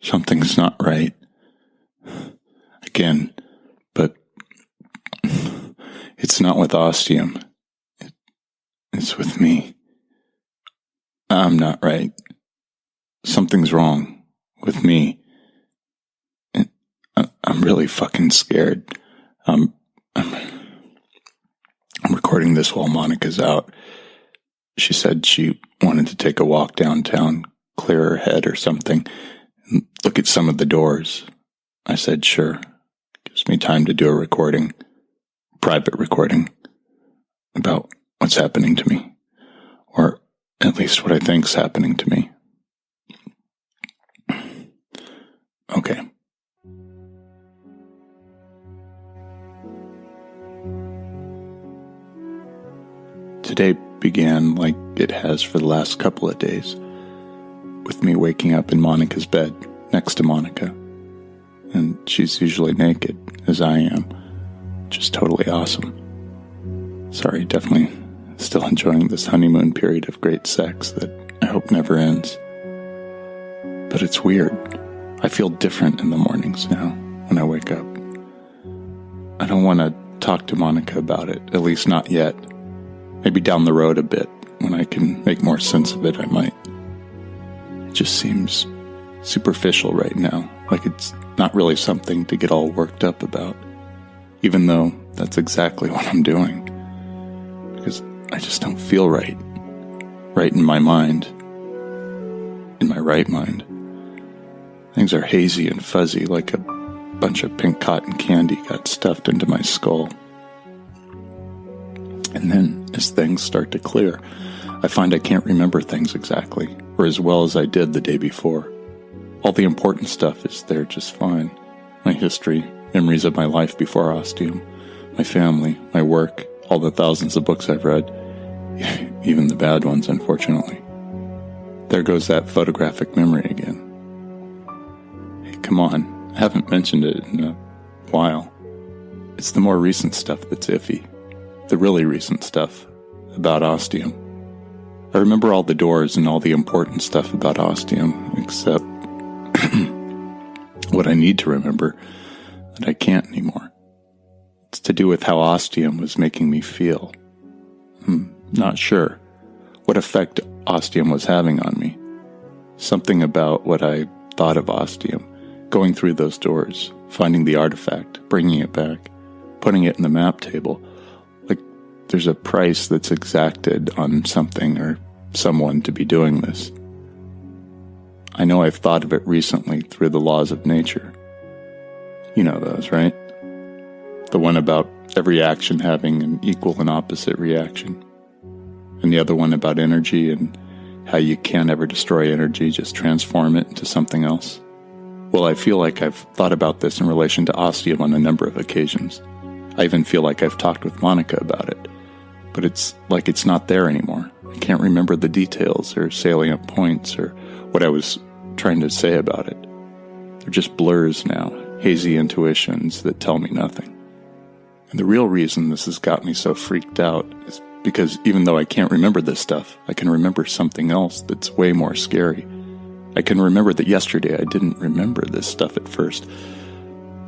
Something's not right. Again, but it's not with Ostium. It's with me. I'm not right. Something's wrong with me. And I'm really fucking scared. I'm recording this while Monica's out. She said she wanted to take a walk downtown, clear her head or something, and look at some of the doors. I said, sure. Gives me time to do a recording, private recording, about what's happening to me, or at least what I think's happening to me. Okay. Today began like it has for the last couple of days, with me waking up in Monica's bed, next to Monica. And she's usually naked, as I am, which is totally awesome. Sorry, definitely still enjoying this honeymoon period of great sex that I hope never ends. But it's weird. I feel different in the mornings now, when I wake up. I don't want to talk to Monica about it, at least not yet. Maybe down the road a bit, when I can make more sense of it, I might. It just seems superficial right now, like it's not really something to get all worked up about, even though that's exactly what I'm doing. Because I just don't feel right. Right in my mind. In my right mind. Things are hazy and fuzzy, like a bunch of pink cotton candy got stuffed into my skull. And then, as things start to clear, I find I can't remember things exactly, or as well as I did the day before. All the important stuff is there just fine. My history, memories of my life before Ostium, my family, my work, all the thousands of books I've read, even the bad ones, unfortunately. There goes that photographic memory again. Hey, come on, I haven't mentioned it in a while. It's the more recent stuff that's iffy. The really recent stuff about Ostium. I remember all the doors and all the important stuff about Ostium, except what I need to remember that I can't anymore. It's to do with how Ostium was making me feel. Not sure what effect Ostium was having on me. Something about what I thought of Ostium, going through those doors, finding the artifact, bringing it back, putting it in the map table. Like there's a price that's exacted on something or someone to be doing this. I know I've thought of it recently through the laws of nature. You know those, right? The one about every action having an equal and opposite reaction. And the other one about energy and how you can't ever destroy energy, just transform it into something else. Well, I feel like I've thought about this in relation to Ostium on a number of occasions. I even feel like I've talked with Monica about it. But it's like it's not there anymore. I can't remember the details or salient points or what I was trying to say about it. They're just blurs now, hazy intuitions that tell me nothing. And the real reason this has got me so freaked out is because even though I can't remember this stuff, I can remember something else that's way more scary. I can remember that yesterday I didn't remember this stuff at first,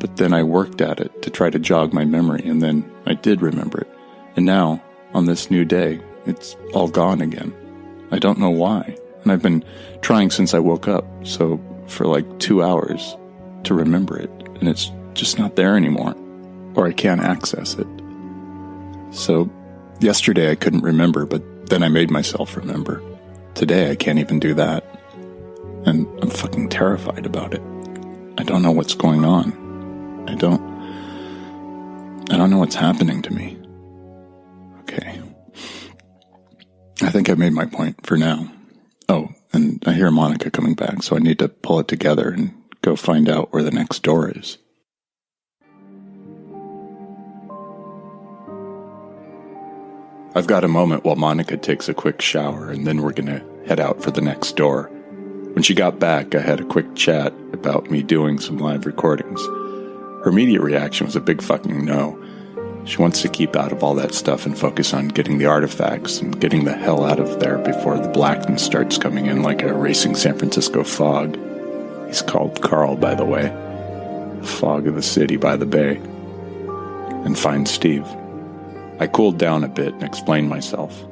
but then I worked at it to try to jog my memory, and then I did remember it. And now, on this new day, it's all gone again. I don't know why. And I've been trying since I woke up, so for like 2 hours to remember it, and it's just not there anymore, or I can't access it. So yesterday I couldn't remember, but then I made myself remember. Today I can't even do that, and I'm fucking terrified about it. I don't know what's going on. I don't know what's happening to me. Okay. I think I made my point for now. Oh, and I hear Monica coming back, so I need to pull it together and go find out where the next door is. I've got a moment while Monica takes a quick shower, and then we're gonna head out for the next door. When she got back, I had a quick chat about me doing some live recordings. Her immediate reaction was a big fucking no. She wants to keep out of all that stuff and focus on getting the artifacts and getting the hell out of there before the blackness starts coming in like a racing San Francisco fog. He's called Carl, by the way. The fog of the city by the bay. And find Steve. I cooled down a bit and explained myself.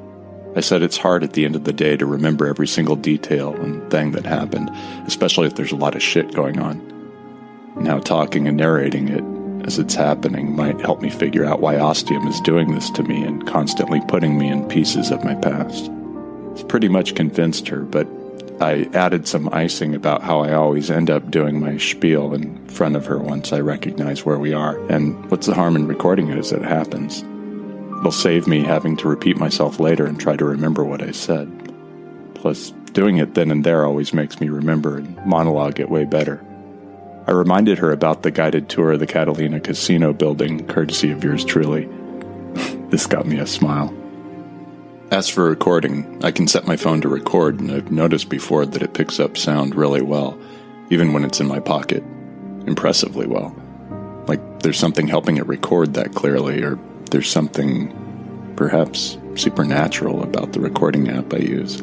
I said it's hard at the end of the day to remember every single detail and thing that happened, especially if there's a lot of shit going on. And how talking and narrating it as it's happening might help me figure out why Ostium is doing this to me and constantly putting me in pieces of my past. I pretty much convinced her, but I added some icing about how I always end up doing my spiel in front of her once I recognize where we are, and what's the harm in recording it as it happens? It'll save me having to repeat myself later and try to remember what I said. Plus, doing it then and there always makes me remember and monologue it way better. I reminded her about the guided tour of the Catalina Casino building, courtesy of yours truly. This got me a smile. As for recording, I can set my phone to record, and I've noticed before that it picks up sound really well, even when it's in my pocket. Impressively well. Like there's something helping it record that clearly, or there's something, perhaps, supernatural about the recording app I use.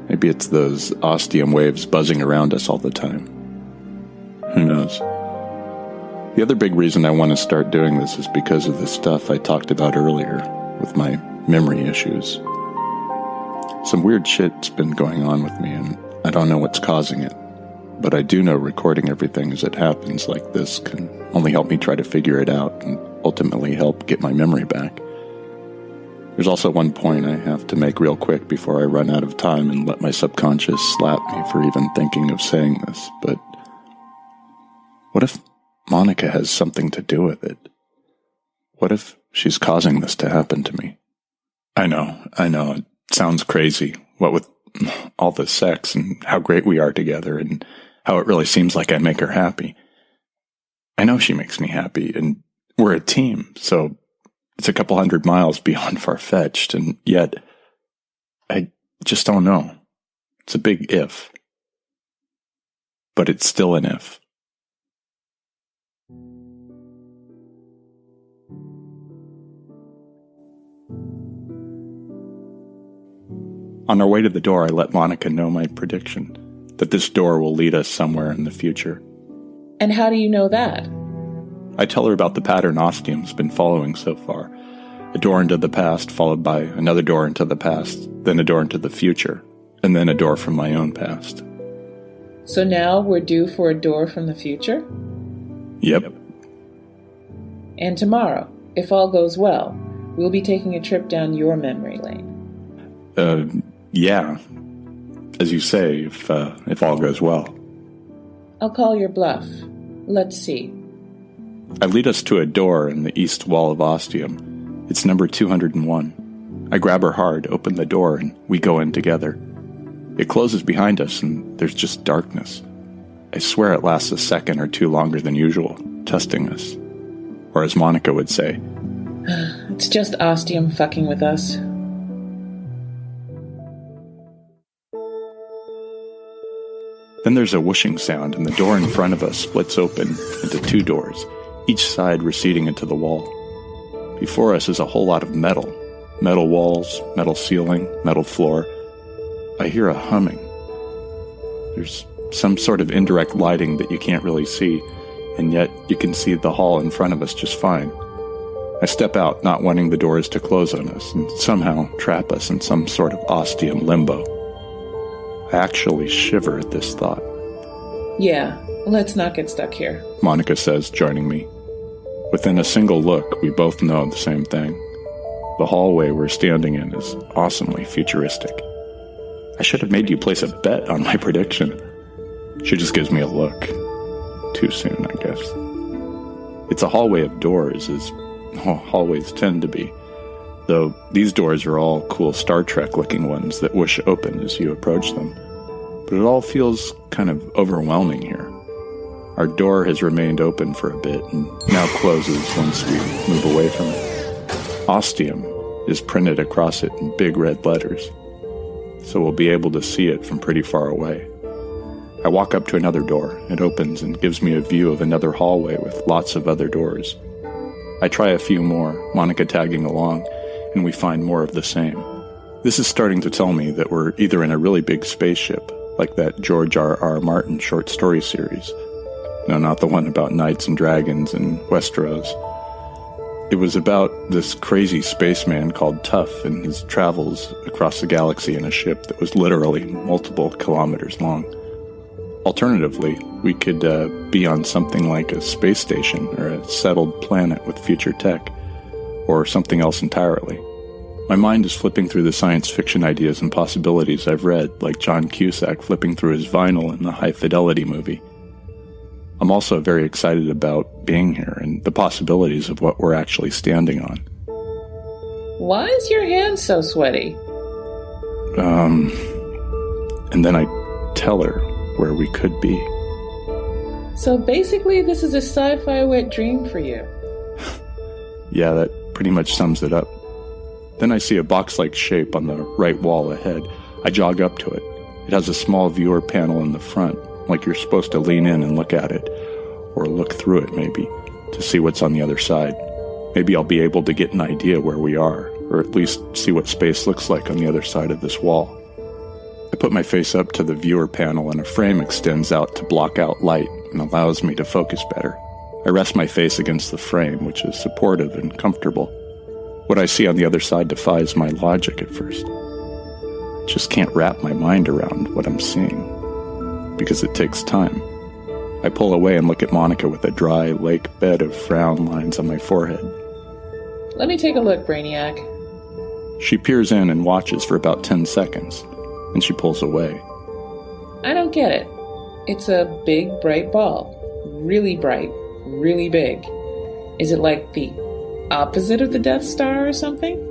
Maybe it's those Ostium waves buzzing around us all the time. Who knows? The other big reason I want to start doing this is because of the stuff I talked about earlier, with my memory issues. Some weird shit's been going on with me, and I don't know what's causing it. But I do know recording everything as it happens like this can only help me try to figure it out and ultimately help get my memory back. There's also one point I have to make real quick before I run out of time and let my subconscious slap me for even thinking of saying this, but what if Monica has something to do with it? What if she's causing this to happen to me? I know, it sounds crazy, what with all the sex and how great we are together and how it really seems like I make her happy. I know she makes me happy, and we're a team, so it's a couple 100 miles beyond far-fetched, and yet I just don't know. It's a big if. But it's still an if. On our way to the door, I let Monica know my prediction, that this door will lead us somewhere in the future. And how do you know that? I tell her about the pattern Ostium's been following so far. A door into the past, followed by another door into the past, then a door into the future, and then a door from my own past. So now we're due for a door from the future? Yep. And tomorrow, if all goes well, we'll be taking a trip down your memory lane. Yeah. As you say, if all goes well. I'll call your bluff. Let's see. I lead us to a door in the east wall of Ostium. It's number 201. I grab her hard, open the door, and we go in together. It closes behind us, and there's just darkness. I swear it lasts a second or two longer than usual, testing us. Or as Monica would say, it's just Ostium fucking with us. Then there's a whooshing sound, and the door in front of us splits open into two doors, each side receding into the wall. Before us is a whole lot of metal. Metal walls, metal ceiling, metal floor. I hear a humming. There's some sort of indirect lighting that you can't really see, and yet you can see the hall in front of us just fine. I step out, not wanting the doors to close on us, and somehow trap us in some sort of Ostium limbo. I actually shiver at this thought. Yeah, let's not get stuck here, Monica says, joining me. Within a single look, we both know the same thing. The hallway we're standing in is awesomely futuristic. I should have made you place a bet on my prediction. She just gives me a look. Too soon, I guess. It's a hallway of doors, as hallways tend to be. Though these doors are all cool Star Trek-looking ones that whoosh open as you approach them. But it all feels kind of overwhelming here. Our door has remained open for a bit and now closes once we move away from it. Ostium is printed across it in big red letters, so we'll be able to see it from pretty far away. I walk up to another door. It opens and gives me a view of another hallway with lots of other doors. I try a few more, Monica tagging along, and we find more of the same. This is starting to tell me that we're either in a really big spaceship, like that George R.R. Martin short story series. No, not the one about knights and dragons and Westeros. It was about this crazy spaceman called Tuff and his travels across the galaxy in a ship that was literally multiple kilometers long. Alternatively, we could be on something like a space station or a settled planet with future tech, or something else entirely. My mind is flipping through the science fiction ideas and possibilities I've read, like John Cusack flipping through his vinyl in the High Fidelity movie. I'm also very excited about being here and the possibilities of what we're actually standing on. Why is your hand so sweaty? And then I tell her where we could be. So basically, this is a sci-fi wet dream for you. Yeah, that pretty much sums it up. Then I see a box-like shape on the right wall ahead. I jog up to it. It has a small viewer panel in the front, like you're supposed to lean in and look at it, or look through it maybe, to see what's on the other side. Maybe I'll be able to get an idea where we are, or at least see what space looks like on the other side of this wall. I put my face up to the viewer panel and a frame extends out to block out light and allows me to focus better. I rest my face against the frame, which is supportive and comfortable. What I see on the other side defies my logic at first. I just can't wrap my mind around what I'm seeing, because it takes time. I pull away and look at Monica with a dry lake bed of frown lines on my forehead. Let me take a look, Brainiac. She peers in and watches for about 10 seconds, and she pulls away. I don't get it. It's a big, bright ball. Really bright. Really big. Is it like the opposite of the Death Star or something?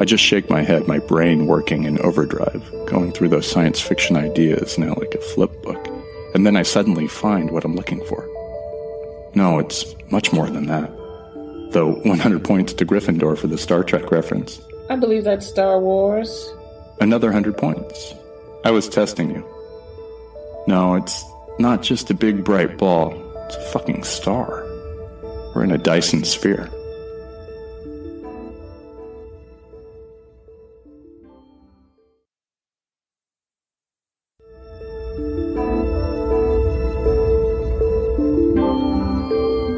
I just shake my head, my brain working in overdrive, going through those science fiction ideas now like a flip book. And then I suddenly find what I'm looking for. No, it's much more than that. Though 100 points to Gryffindor for the Star Trek reference. I believe that's Star Wars. Another 100 points. I was testing you. No, it's not just a big bright ball. It's a fucking star. We're in a Dyson sphere.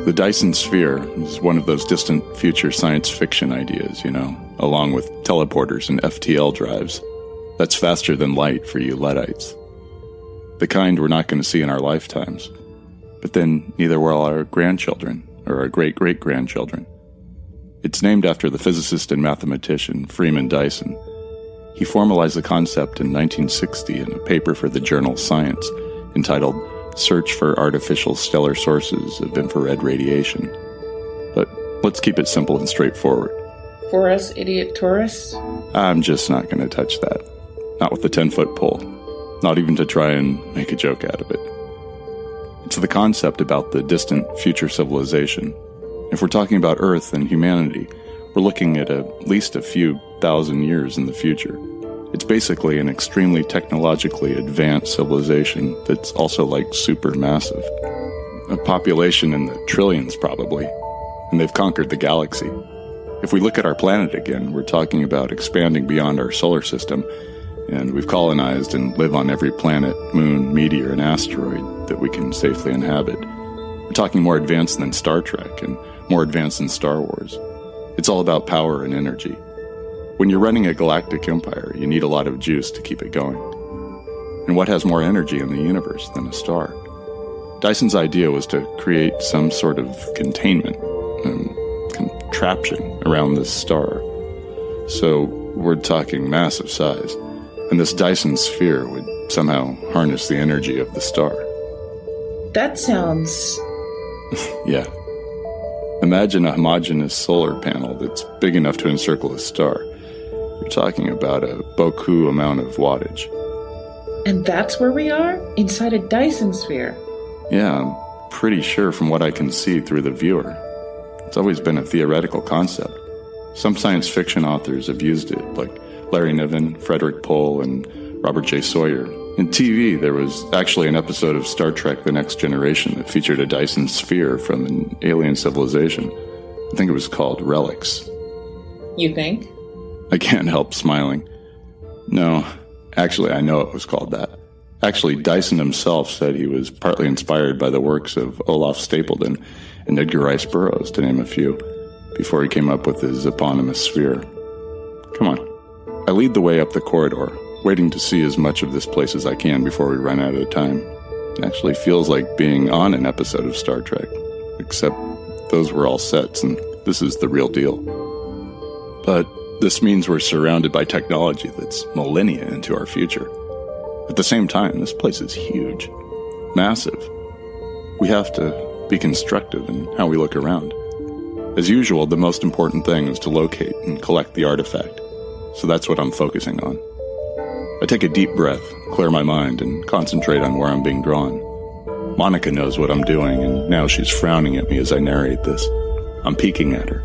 The Dyson sphere is one of those distant future science fiction ideas, along with teleporters and FTL drives. That's faster than light for you Luddites. The kind we're not going to see in our lifetimes. But then neither will our grandchildren, or our great-great-grandchildren. It's named after the physicist and mathematician Freeman Dyson. He formalized the concept in 1960 in a paper for the journal Science, entitled Search for Artificial Stellar Sources of Infrared Radiation. But let's keep it simple and straightforward. For us idiot tourists? I'm just not going to touch that. Not with a 10-foot pole. Not even to try and make a joke out of it. It's the concept about the distant future civilization. If we're talking about Earth and humanity, we're looking at least a few thousand years in the future. It's basically an extremely technologically advanced civilization that's also like supermassive. A population in the trillions probably, and they've conquered the galaxy. If we look at our planet again, we're talking about expanding beyond our solar system, and we've colonized and live on every planet, moon, meteor, and asteroid that we can safely inhabit. We're talking more advanced than Star Trek and more advanced than Star Wars. It's all about power and energy. When you're running a galactic empire, you need a lot of juice to keep it going. And what has more energy in the universe than a star? Dyson's idea was to create some sort of containment and contraption around this star. So we're talking massive size. And this Dyson sphere would somehow harness the energy of the star. That sounds... Yeah. Imagine a homogeneous solar panel that's big enough to encircle a star. You're talking about a beaucoup amount of wattage. And that's where we are? Inside a Dyson sphere? Yeah, I'm pretty sure from what I can see through the viewer. It's always been a theoretical concept. Some science fiction authors have used it, like Larry Niven, Frederick Pohl, and Robert J. Sawyer. In TV, there was actually an episode of Star Trek The Next Generation that featured a Dyson sphere from an alien civilization. I think it was called Relics. You think? I can't help smiling. No, actually, I know it was called that. Actually, Dyson himself said he was partly inspired by the works of Olaf Stapledon and Edgar Rice Burroughs, to name a few, before he came up with his eponymous sphere. Come on. I lead the way up the corridor, waiting to see as much of this place as I can before we run out of time. It actually feels like being on an episode of Star Trek, except those were all sets and this is the real deal. But this means we're surrounded by technology that's millennia into our future. At the same time, this place is huge, massive. We have to be constructive in how we look around. As usual, the most important thing is to locate and collect the artifact, so that's what I'm focusing on. I take a deep breath, clear my mind, and concentrate on where I'm being drawn. Monica knows what I'm doing, and now she's frowning at me as I narrate this. I'm peeking at her.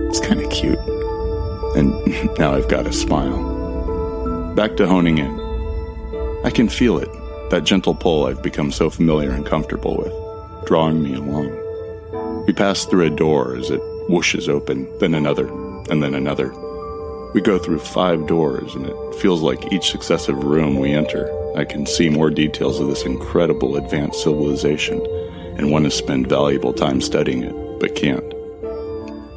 It's kind of cute. And now I've got a smile. Back to honing in. I can feel it, that gentle pull I've become so familiar and comfortable with, drawing me along. We pass through a door as it whooshes open, then another, and then another. We go through 5 doors, and it feels like each successive room we enter, I can see more details of this incredible advanced civilization, and want to spend valuable time studying it, but can't.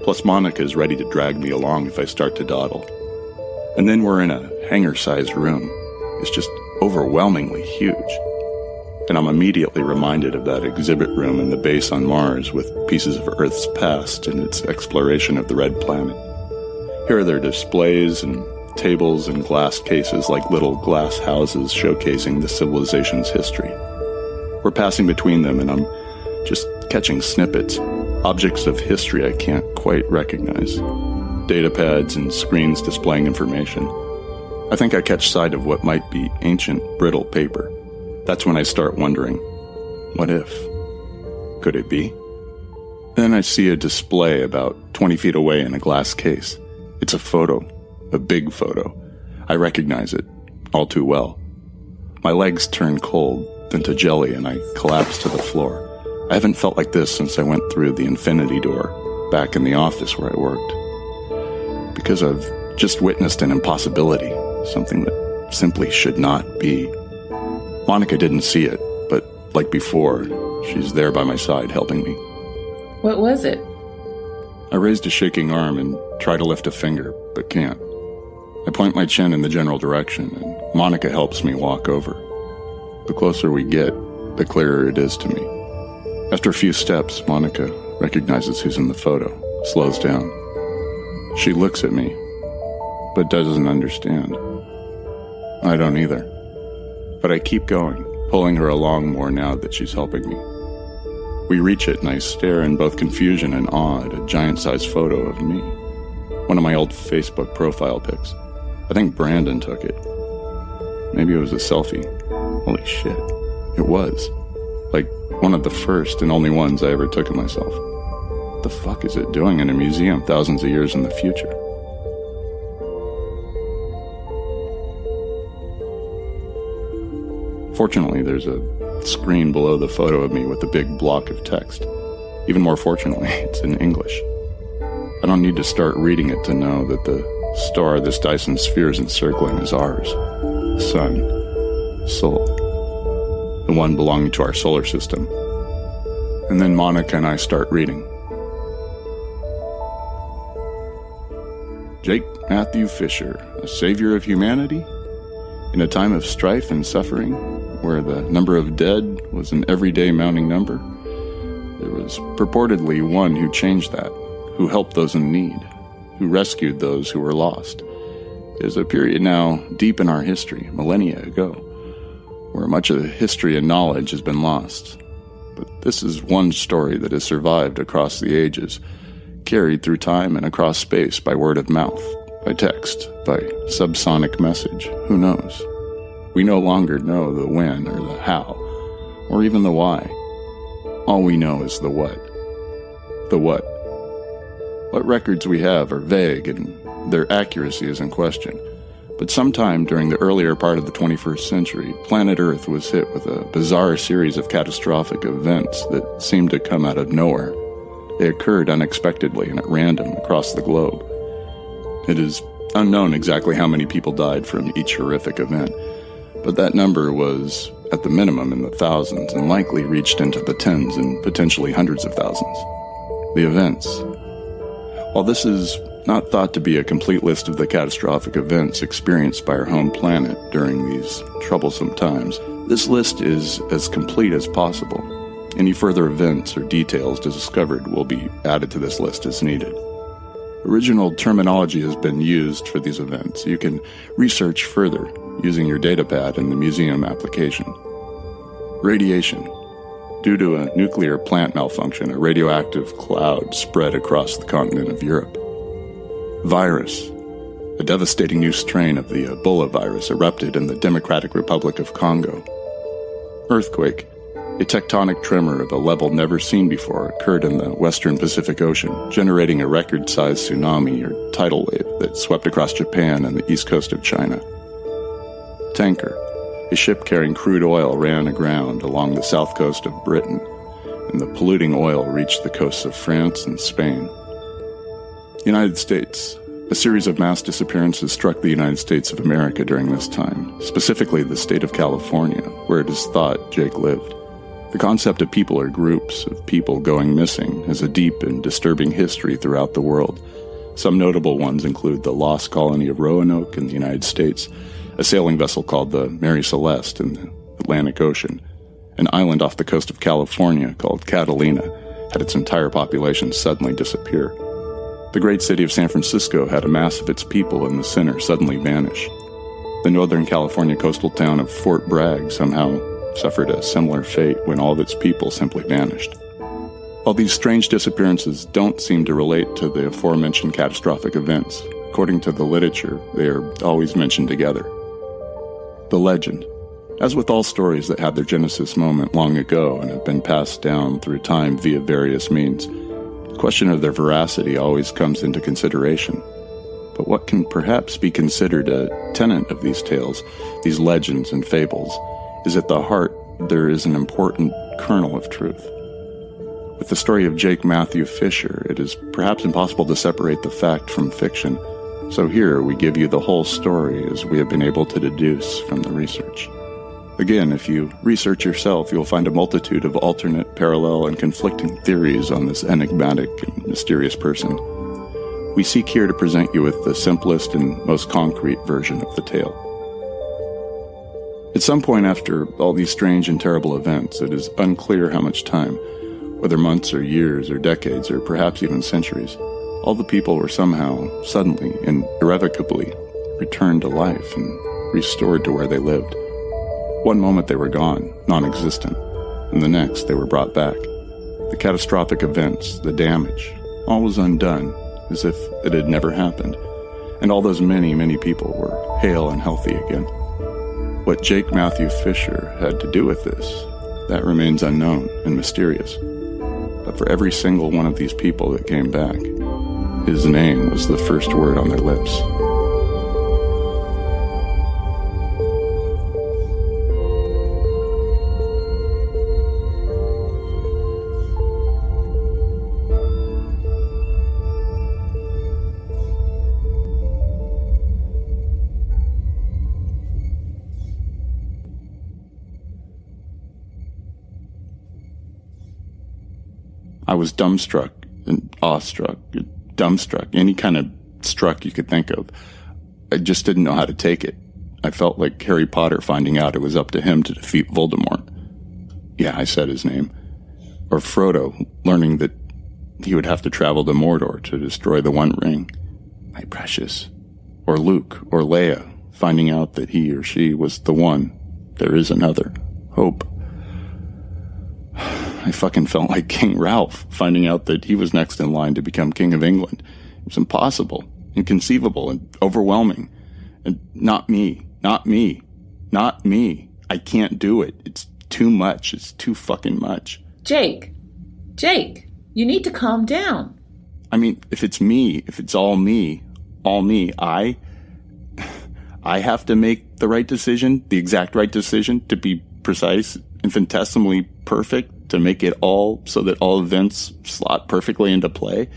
Plus Monica is ready to drag me along if I start to dawdle. And then we're in a hangar-sized room. It's just overwhelmingly huge. And I'm immediately reminded of that exhibit room in the base on Mars with pieces of Earth's past and its exploration of the red planet. Here are their displays and tables and glass cases like little glass houses showcasing the civilization's history. We're passing between them and I'm just catching snippets, objects of history I can't quite recognize. Data pads and screens displaying information. I think I catch sight of what might be ancient, brittle paper. That's when I start wondering, what if? Could it be? Then I see a display about 20 feet away in a glass case. It's a photo, a big photo. I recognize it, all too well. My legs turn cold, then to jelly, and I collapse to the floor. I haven't felt like this since I went through the infinity door, back in the office where I worked. Because I've just witnessed an impossibility, something that simply should not be. Monica didn't see it, but like before, she's there by my side helping me. What was it? I raised a shaking arm and try to lift a finger, but can't. I point my chin in the general direction, and Monica helps me walk over. The closer we get, the clearer it is to me. After a few steps, Monica recognizes who's in the photo, slows down. She looks at me, but doesn't understand. I don't either. But I keep going, pulling her along more now that she's helping me. We reach it and I stare in both confusion and awe at a giant-sized photo of me. One of my old Facebook profile pics. I think Brandon took it. Maybe it was a selfie. Holy shit. It was. Like, one of the first and only ones I ever took of myself. What the fuck is it doing in a museum thousands of years in the future? Fortunately, there's a screen below the photo of me with a big block of text. Even more fortunately, it's in English. I don't need to start reading it to know that the star this Dyson sphere is encircling is ours. Sun. Sol. The one belonging to our solar system. And then Monica and I start reading. Jake Matthew Fisher, a savior of humanity? In a time of strife and suffering, where the number of dead was an everyday mounting number, there was purportedly one who changed that, who helped those in need, who rescued those who were lost. There's a period now deep in our history, millennia ago, where much of the history and knowledge has been lost. But this is one story that has survived across the ages, carried through time and across space by word of mouth, by text, by subsonic message, who knows? We no longer know the when or the how, or even the why. All we know is the what. The what. What records we have are vague and their accuracy is in question. But sometime during the earlier part of the 21st century, planet Earth was hit with a bizarre series of catastrophic events that seemed to come out of nowhere. They occurred unexpectedly and at random across the globe. It is unknown exactly how many people died from each horrific event, But that number was, at the minimum, in the thousands, and likely reached into the tens and potentially hundreds of thousands. The events. While this is not thought to be a complete list of the catastrophic events experienced by our home planet during these troublesome times, this list is as complete as possible. Any further events or details discovered will be added to this list as needed. Original terminology has been used for these events. You can research further using your datapad in the museum application. Radiation. Due to a nuclear plant malfunction, a radioactive cloud spread across the continent of Europe. Virus. A devastating new strain of the Ebola virus erupted in the Democratic Republic of Congo. Earthquake. A tectonic tremor of a level never seen before occurred in the western Pacific Ocean, generating a record-sized tsunami or tidal wave that swept across Japan and the east coast of China. Tanker. A ship carrying crude oil ran aground along the south coast of Britain, and the polluting oil reached the coasts of France and Spain. United States. A series of mass disappearances struck the United States of America during this time, specifically the state of California, where it is thought Jake lived. The concept of people or groups of people going missing has a deep and disturbing history throughout the world. Some notable ones include the lost colony of Roanoke in the United States, a sailing vessel called the Mary Celeste in the Atlantic Ocean, an island off the coast of California called Catalina had its entire population suddenly disappear. The great city of San Francisco had a mass of its people in the center suddenly vanish. The Northern California coastal town of Fort Bragg somehow suffered a similar fate when all of its people simply vanished. While these strange disappearances don't seem to relate to the aforementioned catastrophic events, according to the literature, they are always mentioned together. The legend. As with all stories that had their genesis moment long ago and have been passed down through time via various means, the question of their veracity always comes into consideration. But what can perhaps be considered a tenet of these tales, these legends and fables, is at the heart there is an important kernel of truth. With the story of Jake Matthew Fisher, it is perhaps impossible to separate the fact from fiction, so here we give you the whole story as we have been able to deduce from the research. Again, if you research yourself, you'll find a multitude of alternate, parallel, and conflicting theories on this enigmatic and mysterious person. We seek here to present you with the simplest and most concrete version of the tale. At some point after all these strange and terrible events, it is unclear how much time, whether months or years or decades or perhaps even centuries, all the people were somehow, suddenly, and irrevocably returned to life and restored to where they lived. One moment they were gone, non-existent, and the next they were brought back. The catastrophic events, the damage, all was undone, as if it had never happened, and all those many, many people were hale and healthy again. What Jake Matthew Fisher had to do with this, that remains unknown and mysterious. But for every single one of these people that came back, his name was the first word on their lips. I was dumbstruck and awestruck, dumbstruck, any kind of struck you could think of. I just didn't know how to take it. I felt like Harry Potter finding out it was up to him to defeat Voldemort. Yeah, I said his name. Or Frodo learning that he would have to travel to Mordor to destroy the One Ring. My precious. Or Luke or Leia finding out that he or she was the one. There is another. Hope. I fucking felt like King Ralph, finding out that he was next in line to become King of England. It was impossible, inconceivable, and overwhelming. And not me, not me, not me. I can't do it. It's too much. It's too fucking much. Jake, you need to calm down. I mean, if it's me, if it's all me, I have to make the right decision, the exact right decision, to be precise, infinitesimally perfect, to make it all so that all events slot perfectly into play.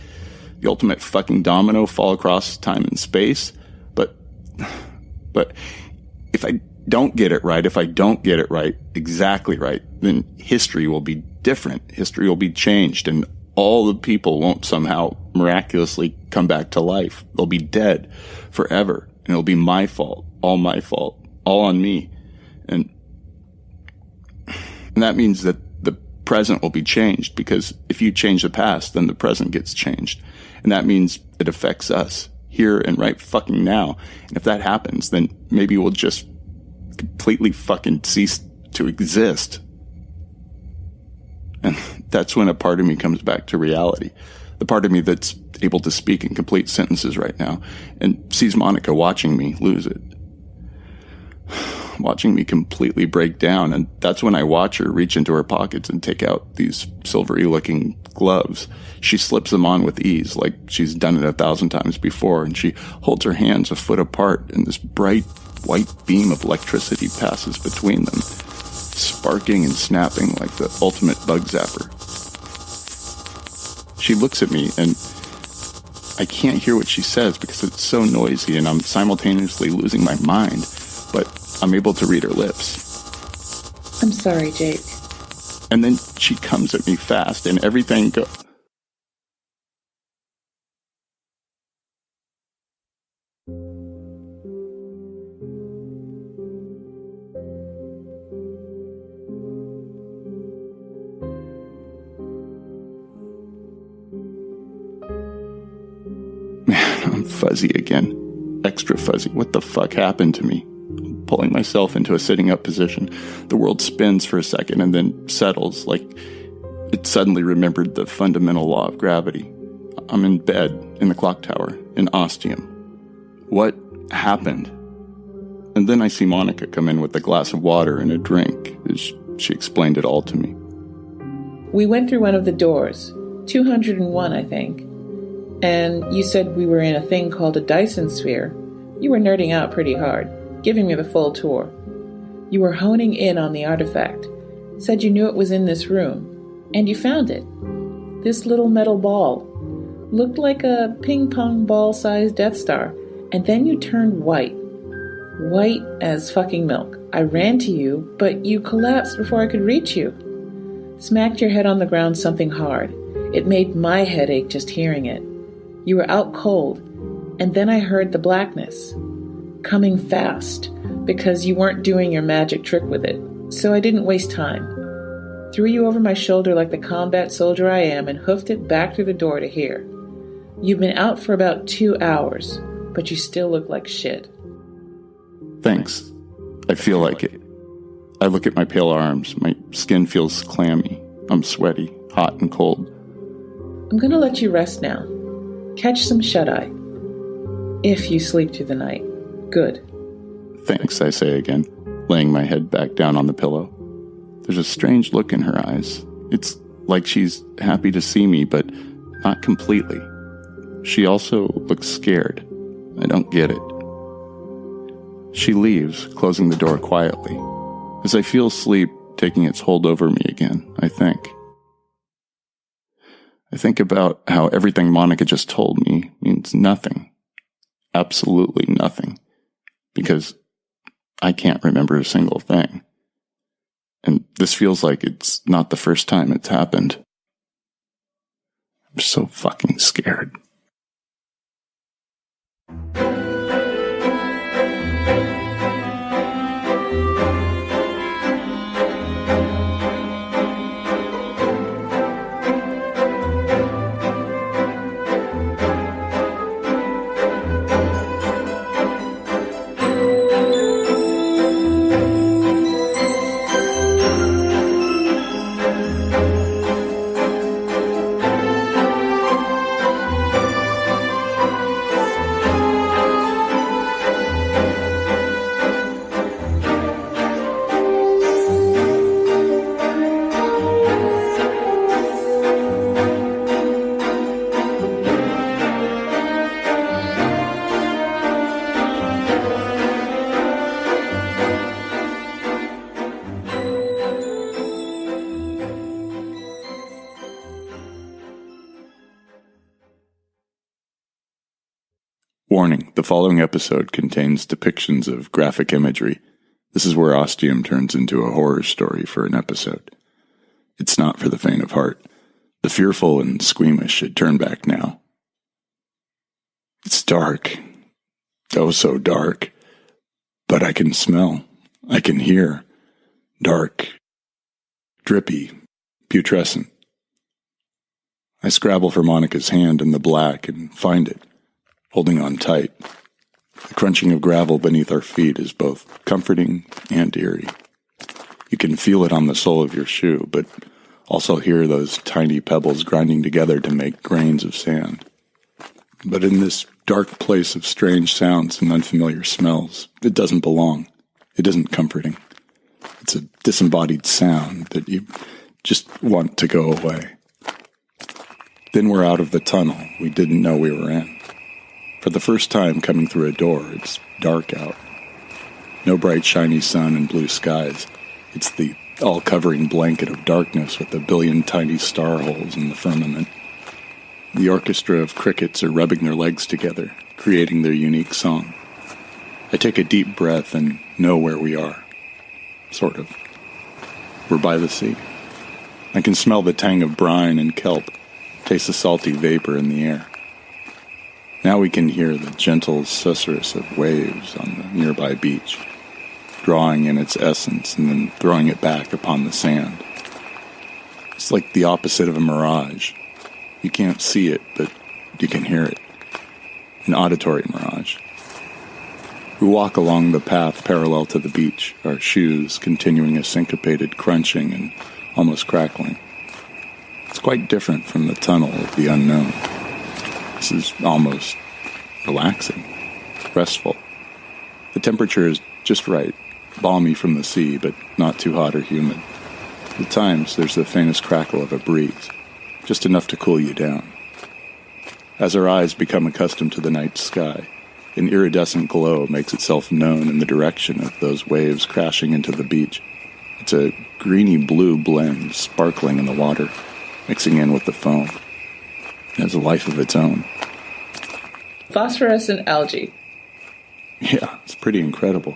The ultimate fucking domino fall across time and space. But if I don't get it right, if I don't get it right, exactly right, then history will be different. History will be changed, and all the people won't somehow miraculously come back to life. They'll be dead forever, and it'll be my fault, all on me. And that means that the present will be changed, because if you change the past, then the present gets changed. And that means it affects us here and right fucking now. And if that happens, then maybe we'll just completely fucking cease to exist. And that's when a part of me comes back to reality. The part of me that's able to speak in complete sentences right now and sees Monica watching me lose it. Watching me completely break down. And that's when I watch her reach into her pockets and take out these silvery-looking gloves. She slips them on with ease, like she's done it 1,000 times before, and she holds her hands a foot apart, and this bright white beam of electricity passes between them, sparking and snapping like the ultimate bug zapper. She looks at me, and I can't hear what she says because it's so noisy, and I'm simultaneously losing my mind, but I'm able to read her lips. I'm sorry, Jake. And then she comes at me fast, and everything goes... Man, I'm fuzzy again. Extra fuzzy. What the fuck happened to me? I'm pulling myself into a sitting up position. The world spins for a second and then settles, like it suddenly remembered the fundamental law of gravity. I'm in bed in the clock tower in Ostium. What happened? And then I see Monica come in with a glass of water and a drink as she explained it all to me. We went through one of the doors, 201, I think. And you said we were in a thing called a Dyson sphere. You were nerding out pretty hard, giving me the full tour. You were honing in on the artifact. Said you knew it was in this room. And you found it. This little metal ball. Looked like a ping-pong ball-sized Death Star. And then you turned white. White as fucking milk. I ran to you, but you collapsed before I could reach you. Smacked your head on the ground something hard. It made my head ache just hearing it. You were out cold, and then I heard the blackness. Coming fast, because you weren't doing your magic trick with it, so I didn't waste time. Threw you over my shoulder like the combat soldier I am and hoofed it back through the door to here. You've been out for about 2 hours, but you still look like shit. Thanks. I feel like it. I look at my pale arms. My skin feels clammy. I'm sweaty, hot and cold. I'm gonna let you rest now. Catch some shut-eye. If you sleep through the night. Good. Thanks, I say again, laying my head back down on the pillow. There's a strange look in her eyes. It's like she's happy to see me, but not completely. She also looks scared. I don't get it. She leaves, closing the door quietly. As I feel sleep taking its hold over me again, I think about how everything Monica just told me means nothing. Absolutely nothing. Because I can't remember a single thing. And this feels like it's not the first time it's happened. I'm so fucking scared. Warning, the following episode contains depictions of graphic imagery. This is where Ostium turns into a horror story for an episode. It's not for the faint of heart. The fearful and squeamish should turn back now. It's dark. Oh, so dark. But I can smell. I can hear. Dark. Drippy. Putrescent. I scrabble for Monica's hand in the black and find it, holding on tight. The crunching of gravel beneath our feet is both comforting and eerie. You can feel it on the sole of your shoe, but also hear those tiny pebbles grinding together to make grains of sand. But in this dark place of strange sounds and unfamiliar smells, it doesn't belong. It isn't comforting. It's a disembodied sound that you just want to go away. Then we're out of the tunnel we didn't know we were in. For the first time coming through a door, it's dark out. No bright shiny sun and blue skies. It's the all-covering blanket of darkness with a billion tiny star holes in the firmament. The orchestra of crickets are rubbing their legs together, creating their unique song. I take a deep breath and know where we are. Sort of. We're by the sea. I can smell the tang of brine and kelp, taste the salty vapor in the air. Now we can hear the gentle susurrus of waves on the nearby beach, drawing in its essence and then throwing it back upon the sand. It's like the opposite of a mirage. You can't see it, but you can hear it. An auditory mirage. We walk along the path parallel to the beach, our shoes continuing a syncopated crunching and almost crackling. It's quite different from the tunnel of the unknown. This is almost relaxing, restful. The temperature is just right, balmy from the sea, but not too hot or humid. At times, there's the faintest crackle of a breeze, just enough to cool you down. As our eyes become accustomed to the night sky, an iridescent glow makes itself known in the direction of those waves crashing into the beach. It's a greeny-blue blend sparkling in the water, mixing in with the foam. It has a life of its own. Phosphorescent algae. Yeah, it's pretty incredible.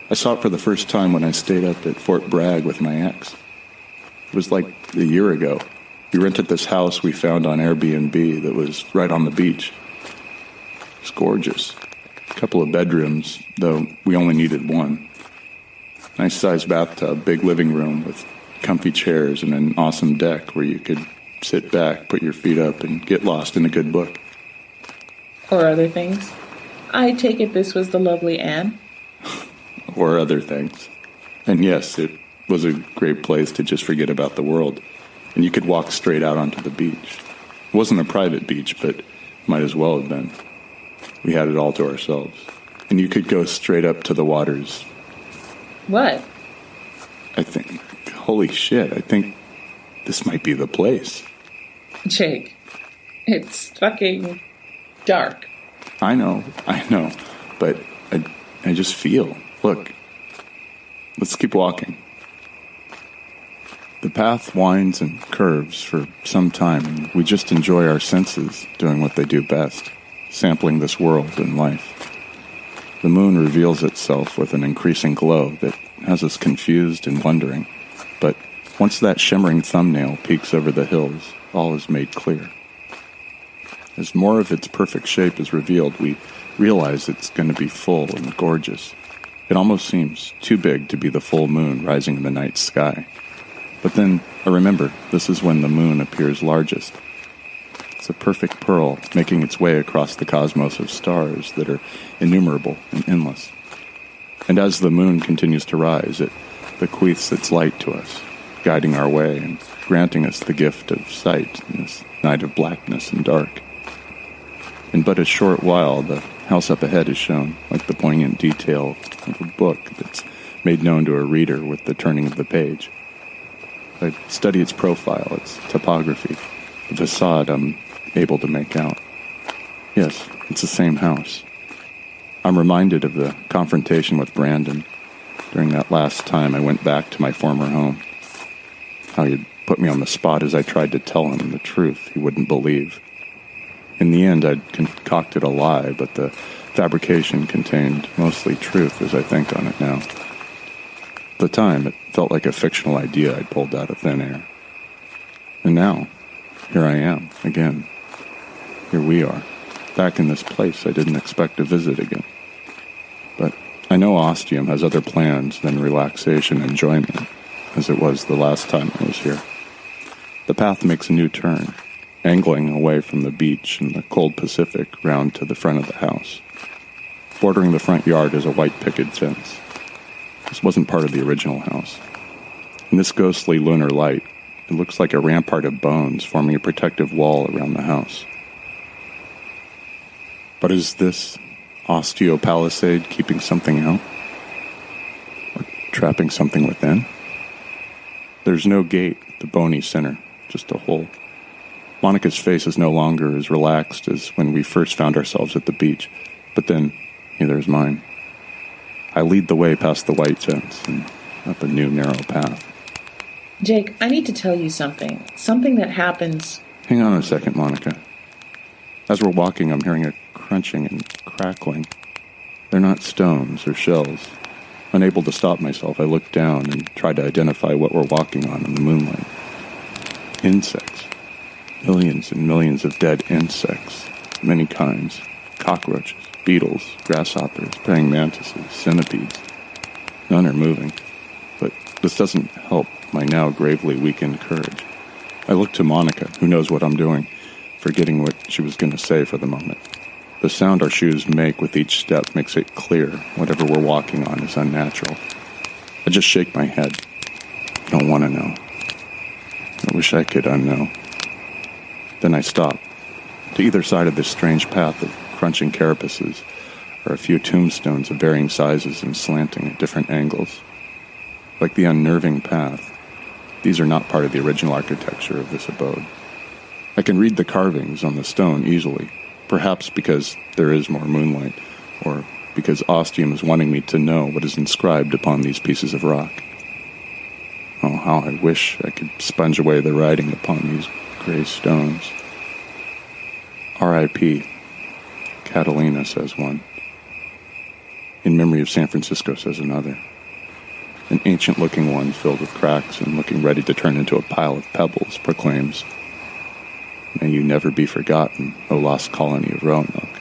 I saw it for the first time when I stayed up at Fort Bragg with my ex. It was like a year ago. We rented this house we found on Airbnb that was right on the beach. It was gorgeous. A couple of bedrooms, though we only needed one. Nice-sized bathtub, big living room with comfy chairs and an awesome deck where you could sit back, put your feet up, and get lost in a good book. Or other things. I take it this was the lovely Anne? Or other things. And yes, it was a great place to just forget about the world. And you could walk straight out onto the beach. It wasn't a private beach, but might as well have been. We had it all to ourselves. And you could go straight up to the waters. What? Holy shit, I think this might be the place. Jake, it's fucking dark. I know, but I just feel. Look, let's keep walking. The path winds and curves for some time, and we just enjoy our senses doing what they do best, sampling this world and life. The moon reveals itself with an increasing glow that has us confused and wondering, but once that shimmering thumbnail peeks over the hills, all is made clear. As more of its perfect shape is revealed, we realize it's going to be full and gorgeous. It almost seems too big to be the full moon rising in the night sky. But then I remember this is when the moon appears largest. It's a perfect pearl making its way across the cosmos of stars that are innumerable and endless. And as the moon continues to rise, it bequeaths its light to us, guiding our way and granting us the gift of sight in this night of blackness and dark. In but a short while, the house up ahead is shown, like the poignant detail of a book that's made known to a reader with the turning of the page. I study its profile, its topography, the facade I'm able to make out. Yes, it's the same house. I'm reminded of the confrontation with Brandon during that last time I went back to my former home. How he'd put me on the spot as I tried to tell him the truth he wouldn't believe. In the end, I'd concocted a lie, but the fabrication contained mostly truth as I think on it now. At the time, it felt like a fictional idea I'd pulled out of thin air. And now, here I am, again. Here we are, back in this place I didn't expect to visit again. But I know Ostium has other plans than relaxation and enjoyment, as it was the last time I was here. The path makes a new turn, angling away from the beach and the cold Pacific round to the front of the house. Bordering the front yard is a white picket fence. This wasn't part of the original house. In this ghostly lunar light, it looks like a rampart of bones forming a protective wall around the house. But is this osteopalisade keeping something out? Or trapping something within? There's no gate at the bony center, just a hole. Monica's face is no longer as relaxed as when we first found ourselves at the beach, but then neither is mine. I lead the way past the white fence and up a new narrow path. Jake, I need to tell you something. Something that happens... Hang on a second, Monica. As we're walking, I'm hearing a crunching and crackling. They're not stones or shells. Unable to stop myself, I look down and try to identify what we're walking on in the moonlight. Insects. Millions and millions of dead insects. Many kinds. Cockroaches, beetles, grasshoppers, praying mantises, centipedes. None are moving. But this doesn't help my now gravely weakened courage. I look to Monica, who knows what I'm doing, forgetting what she was going to say for the moment. The sound our shoes make with each step makes it clear whatever we're walking on is unnatural. I just shake my head. I don't want to know. I wish I could unknow. Then I stop. To either side of this strange path of crunching carapaces are a few tombstones of varying sizes and slanting at different angles. Like the unnerving path, these are not part of the original architecture of this abode. I can read the carvings on the stone easily, perhaps because there is more moonlight, or because Ostium is wanting me to know what is inscribed upon these pieces of rock. Oh, how I wish I could sponge away the writing upon these gray stones. R.I.P. Catalina, says one. In memory of San Francisco, says another. An ancient-looking one filled with cracks and looking ready to turn into a pile of pebbles proclaims, "May you never be forgotten, O lost colony of Roanoke."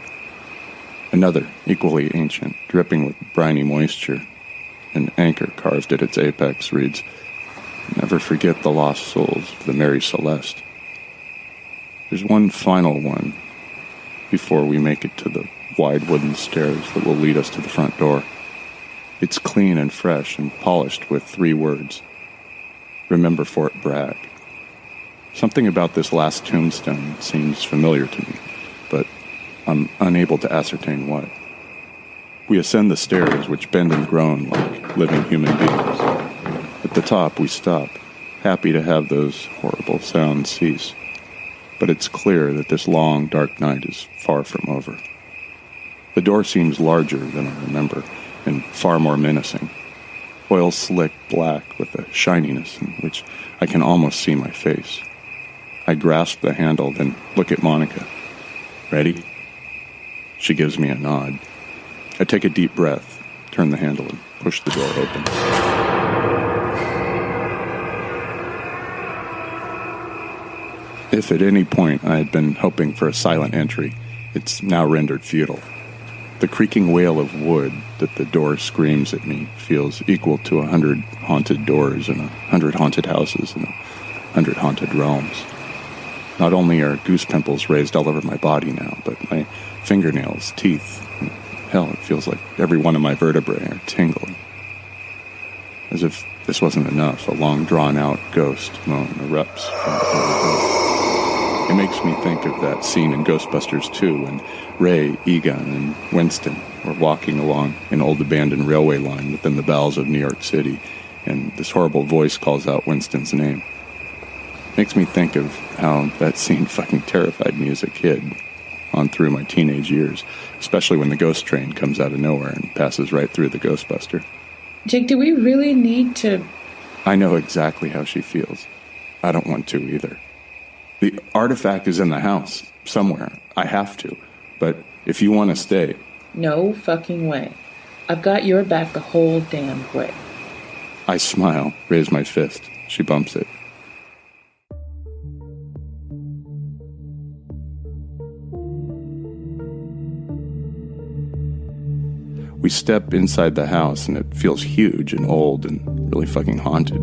Another, equally ancient, dripping with briny moisture, an anchor carved at its apex reads, "Never forget the lost souls of the Mary Celeste." There's one final one before we make it to the wide wooden stairs that will lead us to the front door. It's clean and fresh and polished with 3 words. Remember Fort Bragg. Something about this last tombstone seems familiar to me, but I'm unable to ascertain what. We ascend the stairs, which bend and groan like living human beings. At the top, we stop, happy to have those horrible sounds cease. But it's clear that this long, dark night is far from over. The door seems larger than I remember, and far more menacing. Oil slick black with a shininess in which I can almost see my face. I grasp the handle, then look at Monica. "Ready?" She gives me a nod. I take a deep breath, turn the handle, and push the door open. If at any point I had been hoping for a silent entry, it's now rendered futile. The creaking wail of wood that the door screams at me feels equal to 100 haunted doors and 100 haunted houses and 100 haunted realms. Not only are goose pimples raised all over my body now, but my fingernails, teeth, and hell, it feels like every one of my vertebrae are tingling. As if this wasn't enough, a long drawn-out ghost moan erupts from the door. It makes me think of that scene in Ghostbusters 2 when Ray, Egon, and Winston were walking along an old abandoned railway line within the bowels of New York City, and this horrible voice calls out Winston's name. Makes me think of how that scene fucking terrified me as a kid on through my teenage years, especially when the ghost train comes out of nowhere and passes right through the Ghostbuster. Jake, do we really need to... I know exactly how she feels. I don't want to either. The artifact is in the house, somewhere. I have to. But if you want to stay... No fucking way. I've got your back the whole damn way. I smile, raise my fist. She bumps it. We step inside the house, and it feels huge and old and really fucking haunted.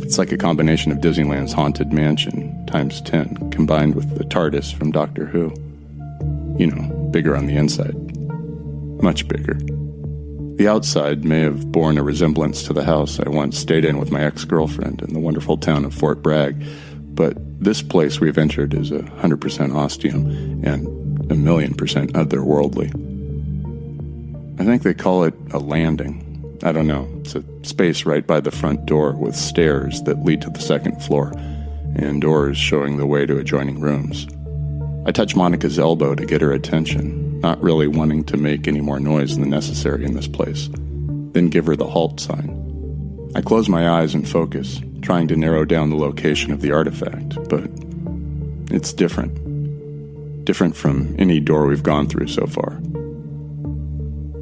It's like a combination of Disneyland's Haunted Mansion times 10, combined with the TARDIS from Doctor Who. You know, bigger on the inside. Much bigger. The outside may have borne a resemblance to the house I once stayed in with my ex-girlfriend in the wonderful town of Fort Bragg, but this place we've entered is 100% Ostium and 1,000,000% otherworldly. I think they call it a landing. I don't know. It's a space right by the front door with stairs that lead to the second floor and doors showing the way to adjoining rooms. I touch Monica's elbow to get her attention, not really wanting to make any more noise than necessary in this place, then give her the halt sign. I close my eyes and focus, trying to narrow down the location of the artifact, but it's different. Different from any door we've gone through so far.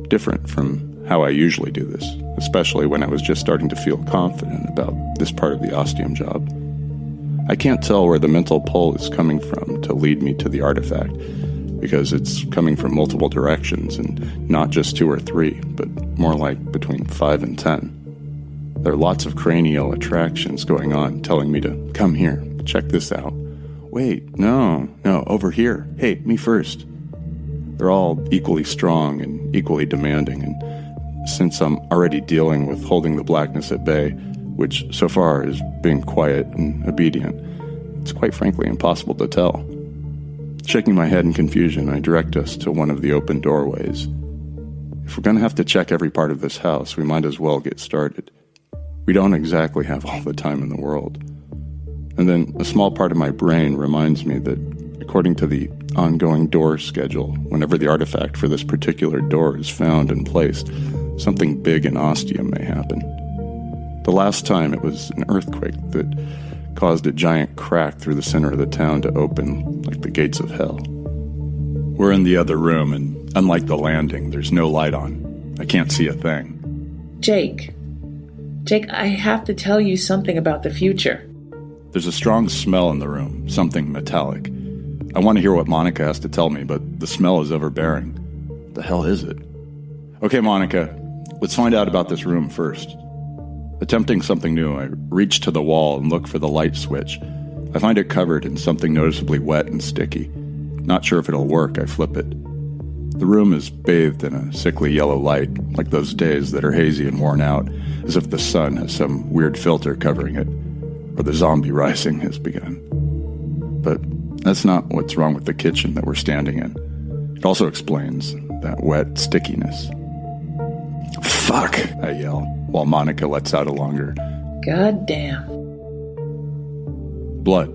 Different from how I usually do this, especially when I was just starting to feel confident about this part of the Ostium job. I can't tell where the mental pull is coming from to lead me to the artifact, because it's coming from multiple directions, and not just 2 or 3, but more like between 5 and 10. There are lots of cranial attractions going on, telling me to come here, check this out. Wait, no, over here. Hey, me first. They're all equally strong and equally demanding, and since I'm already dealing with holding the blackness at bay, which so far is being quiet and obedient, it's quite frankly impossible to tell. Shaking my head in confusion, I direct us to one of the open doorways. If we're going to have to check every part of this house, we might as well get started. We don't exactly have all the time in the world. And then a small part of my brain reminds me that, according to the ongoing door schedule, whenever the artifact for this particular door is found and placed, something big in Ostium may happen. The last time it was an earthquake that caused a giant crack through the center of the town to open like the gates of hell. We're in the other room, and unlike the landing, there's no light on. I can't see a thing. Jake, I have to tell you something about the future. There's a strong smell in the room, something metallic. I want to hear what Monica has to tell me, but the smell is overbearing. What the hell is it? Okay, Monica, let's find out about this room first. Attempting something new, I reach to the wall and look for the light switch. I find it covered in something noticeably wet and sticky. Not sure if it'll work, I flip it. The room is bathed in a sickly yellow light, like those days that are hazy and worn out, as if the sun has some weird filter covering it, or the zombie rising has begun. But that's not what's wrong with the kitchen that we're standing in. It also explains that wet stickiness. Fuck, I yell, while Monica lets out a longer God damn. Blood.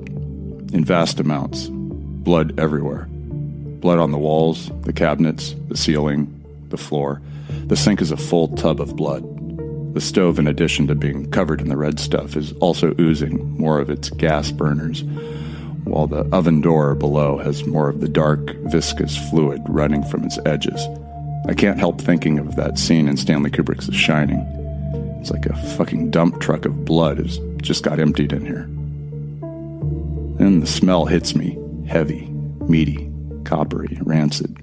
In vast amounts. Blood everywhere. Blood on the walls, the cabinets, the ceiling, the floor. The sink is a full tub of blood. The stove, in addition to being covered in the red stuff, is also oozing more of its gas burners, while the oven door below has more of the dark, viscous fluid running from its edges. I can't help thinking of that scene in Stanley Kubrick's The Shining. It's like a fucking dump truck of blood has just got emptied in here. Then the smell hits me, heavy, meaty, coppery, rancid,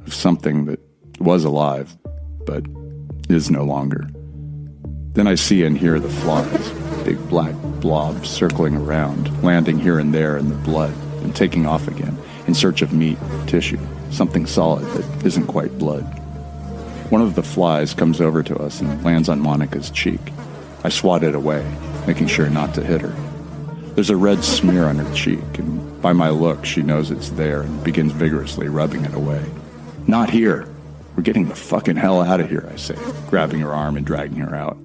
of something that was alive, but is no longer. Then I see and hear the flies, big black blobs circling around, landing here and there in the blood, and taking off again, in search of meat, tissue, something solid that isn't quite blood. One of the flies comes over to us and lands on Monica's cheek. I swat it away, making sure not to hit her. There's a red smear on her cheek, and by my look, she knows it's there and begins vigorously rubbing it away. Not here! We're getting the fucking hell out of here, I say, grabbing her arm and dragging her out.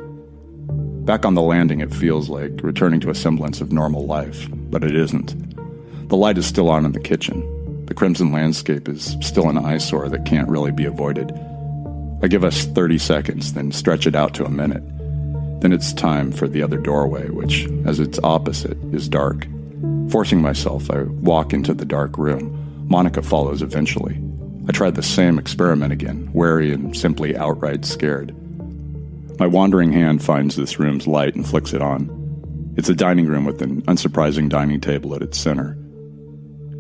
Back on the landing, it feels like returning to a semblance of normal life, but it isn't. The light is still on in the kitchen. The crimson landscape is still an eyesore that can't really be avoided. I give us 30 seconds, then stretch it out to a minute. Then it's time for the other doorway, which, as its opposite, is dark. Forcing myself, I walk into the dark room. Monica follows eventually. I try the same experiment again, wary and simply outright scared. My wandering hand finds this room's light and flicks it on. It's a dining room with an unsurprising dining table at its center.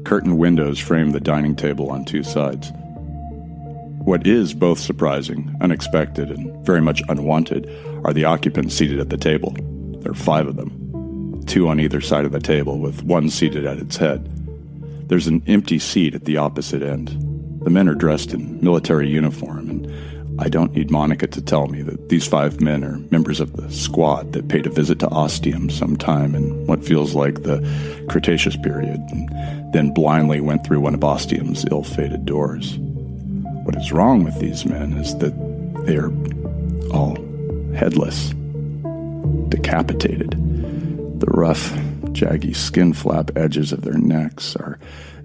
Curtained windows frame the dining table on two sides. What is both surprising, unexpected, and very much unwanted are the occupants seated at the table. There are 5 of them, 2 on either side of the table, with 1 seated at its head. There's an empty seat at the opposite end. The men are dressed in military uniform, and I don't need Monica to tell me that these 5 men are members of the squad that paid a visit to Ostium sometime in what feels like the Cretaceous period, and then blindly went through one of Ostium's ill-fated doors. What is wrong with these men is that they are all headless, decapitated. The rough, jaggy skin flap edges of their necks are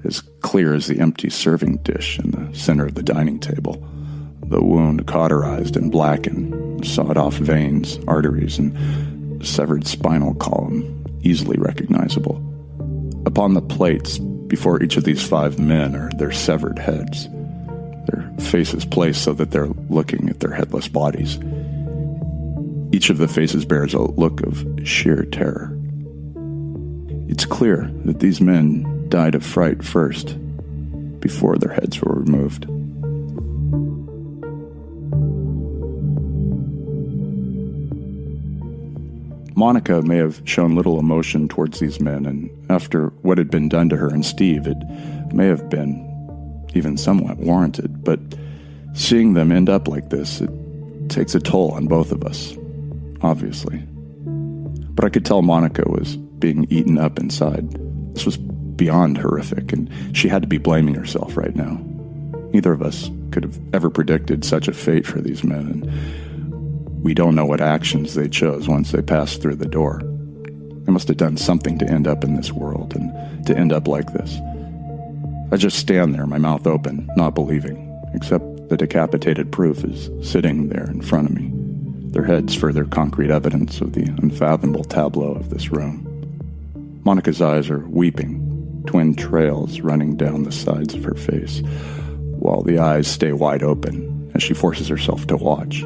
as clear as the empty serving dish in the center of the dining table. The wound cauterized and blackened, sawed-off veins, arteries, and severed spinal column, easily recognizable. Upon the plates before each of these 5 men are their severed heads, their faces placed so that they're looking at their headless bodies. Each of the faces bears a look of sheer terror. It's clear that these men died of fright first, before their heads were removed. Monica may have shown little emotion towards these men, and after what had been done to her and Steve, it may have been even somewhat warranted, but seeing them end up like this, it takes a toll on both of us, obviously. But I could tell Monica was being eaten up inside. This was beyond horrific, and she had to be blaming herself right now. Neither of us could have ever predicted such a fate for these men, and we don't know what actions they chose once they passed through the door. They must have done something to end up in this world, and to end up like this. I just stand there, my mouth open, not believing, except the decapitated proof is sitting there in front of me, their heads further concrete evidence of the unfathomable tableau of this room. Monica's eyes are weeping, twin trails running down the sides of her face, while the eyes stay wide open as she forces herself to watch,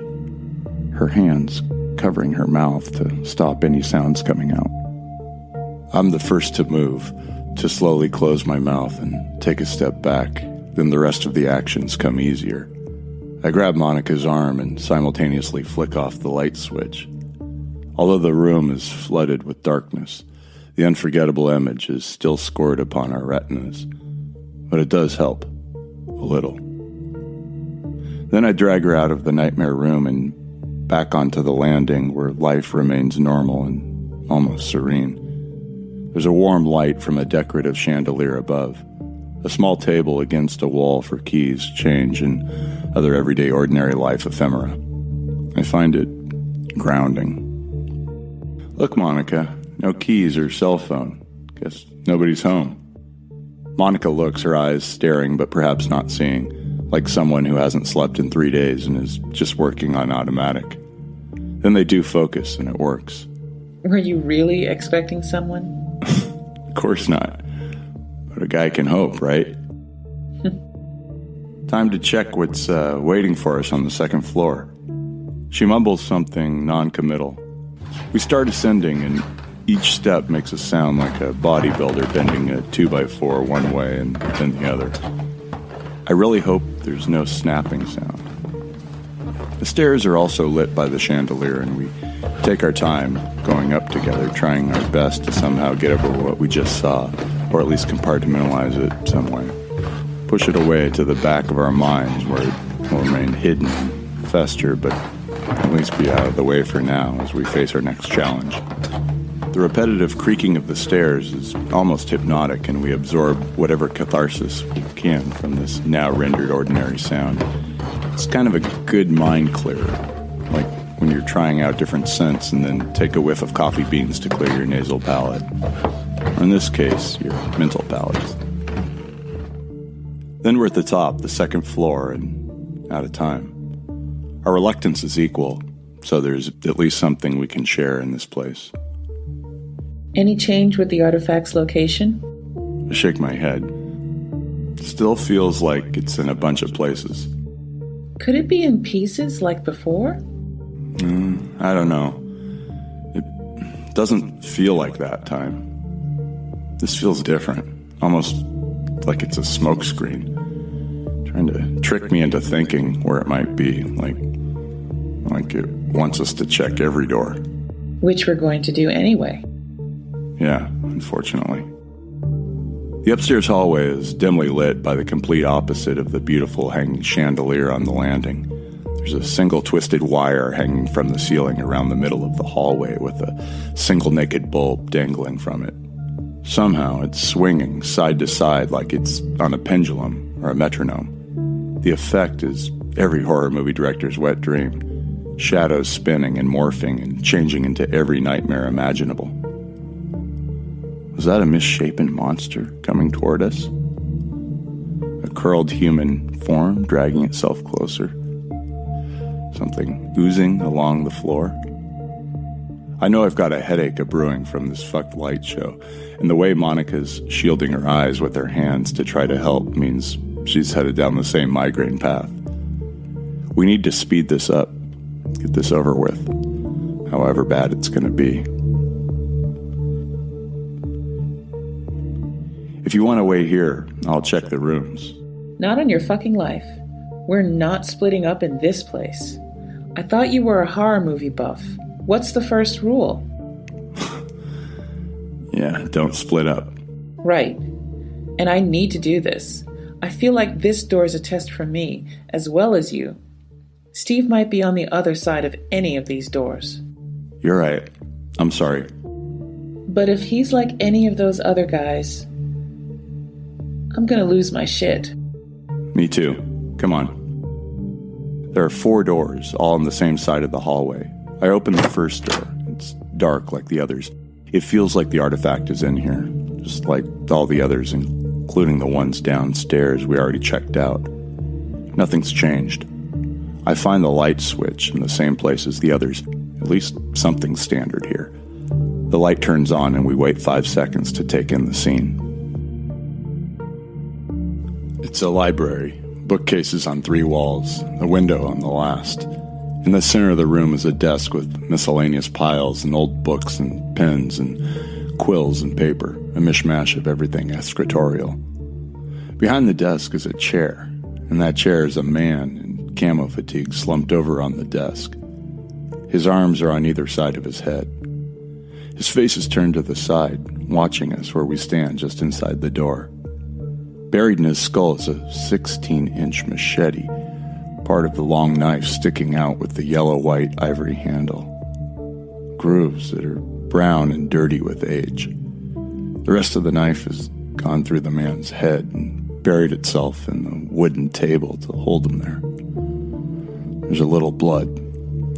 her hands covering her mouth to stop any sounds coming out. I'm the first to move, to slowly close my mouth and take a step back, then the rest of the actions come easier. I grab Monica's arm and simultaneously flick off the light switch. Although the room is flooded with darkness, the unforgettable image is still scored upon our retinas, but it does help, a little. Then I drag her out of the nightmare room and back onto the landing where life remains normal and almost serene. There's a warm light from a decorative chandelier above, a small table against a wall for keys, change, and other everyday ordinary life ephemera. I find it grounding. Look, Monica, no keys or cell phone. Guess nobody's home. Monica looks, her eyes staring but perhaps not seeing, like someone who hasn't slept in 3 days and is just working on automatic. Then they do focus, and it works. Were you really expecting someone? Of course not. But a guy can hope, right? Time to check what's waiting for us on the second floor. She mumbles something non-committal. We start ascending, and each step makes a sound like a bodybuilder bending a 2x4 one way and then the other. I really hope there's no snapping sound. The stairs are also lit by the chandelier, and we take our time going up together, trying our best to somehow get over what we just saw, or at least compartmentalize it some way. Push it away to the back of our minds where it will remain hidden and fester, but at least be out of the way for now as we face our next challenge. The repetitive creaking of the stairs is almost hypnotic, and we absorb whatever catharsis we can from this now rendered ordinary sound. It's kind of a good mind clearer, like when you're trying out different scents and then take a whiff of coffee beans to clear your nasal palate. Or in this case, your mental palate. Then we're at the top, the second floor, and out of time. Our reluctance is equal, so there's at least something we can share in this place. Any change with the artifact's location? I shake my head. Still feels like it's in a bunch of places. Could it be in pieces like before? I don't know. It doesn't feel like that time. This feels different, almost like it's a smokescreen, trying to trick me into thinking where it might be, like it wants us to check every door. Which we're going to do anyway. Yeah, unfortunately. The upstairs hallway is dimly lit by the complete opposite of the beautiful hanging chandelier on the landing. There's a single twisted wire hanging from the ceiling around the middle of the hallway with a single naked bulb dangling from it. Somehow it's swinging side to side like it's on a pendulum or a metronome. The effect is every horror movie director's wet dream. Shadows spinning and morphing and changing into every nightmare imaginable. Was that a misshapen monster coming toward us? A curled human form dragging itself closer? Something oozing along the floor? I know I've got a headache a-brewing from this fucked light show, and the way Monica's shielding her eyes with her hands to try to help means she's headed down the same migraine path. We need to speed this up, get this over with, however bad it's going to be. If you want to wait here, I'll check the rooms. Not on your fucking life. We're not splitting up in this place. I thought you were a horror movie buff. What's the first rule? Yeah, don't split up. Right. And I need to do this. I feel like this door is a test for me, as well as you. Steve might be on the other side of any of these doors. You're right. I'm sorry. But if he's like any of those other guys, I'm gonna lose my shit. Me too. Come on. There are 4 doors, all on the same side of the hallway. I open the first door. It's dark like the others. It feels like the artifact is in here, just like all the others, including the ones downstairs we already checked out. Nothing's changed. I find the light switch in the same place as the others. At least something's standard here. The light turns on and we wait 5 seconds to take in the scene. It's a library. Bookcases on 3 walls, a window on the last. In the center of the room is a desk with miscellaneous piles and old books and pens and quills and paper, a mishmash of everything escritorial. Behind the desk is a chair, and that chair is a man in camo fatigue slumped over on the desk. His arms are on either side of his head. His face is turned to the side, watching us where we stand just inside the door. Buried in his skull is a 16-inch machete, part of the long knife sticking out with the yellow-white ivory handle. Grooves that are brown and dirty with age. The rest of the knife has gone through the man's head and buried itself in the wooden table to hold him there. There's a little blood,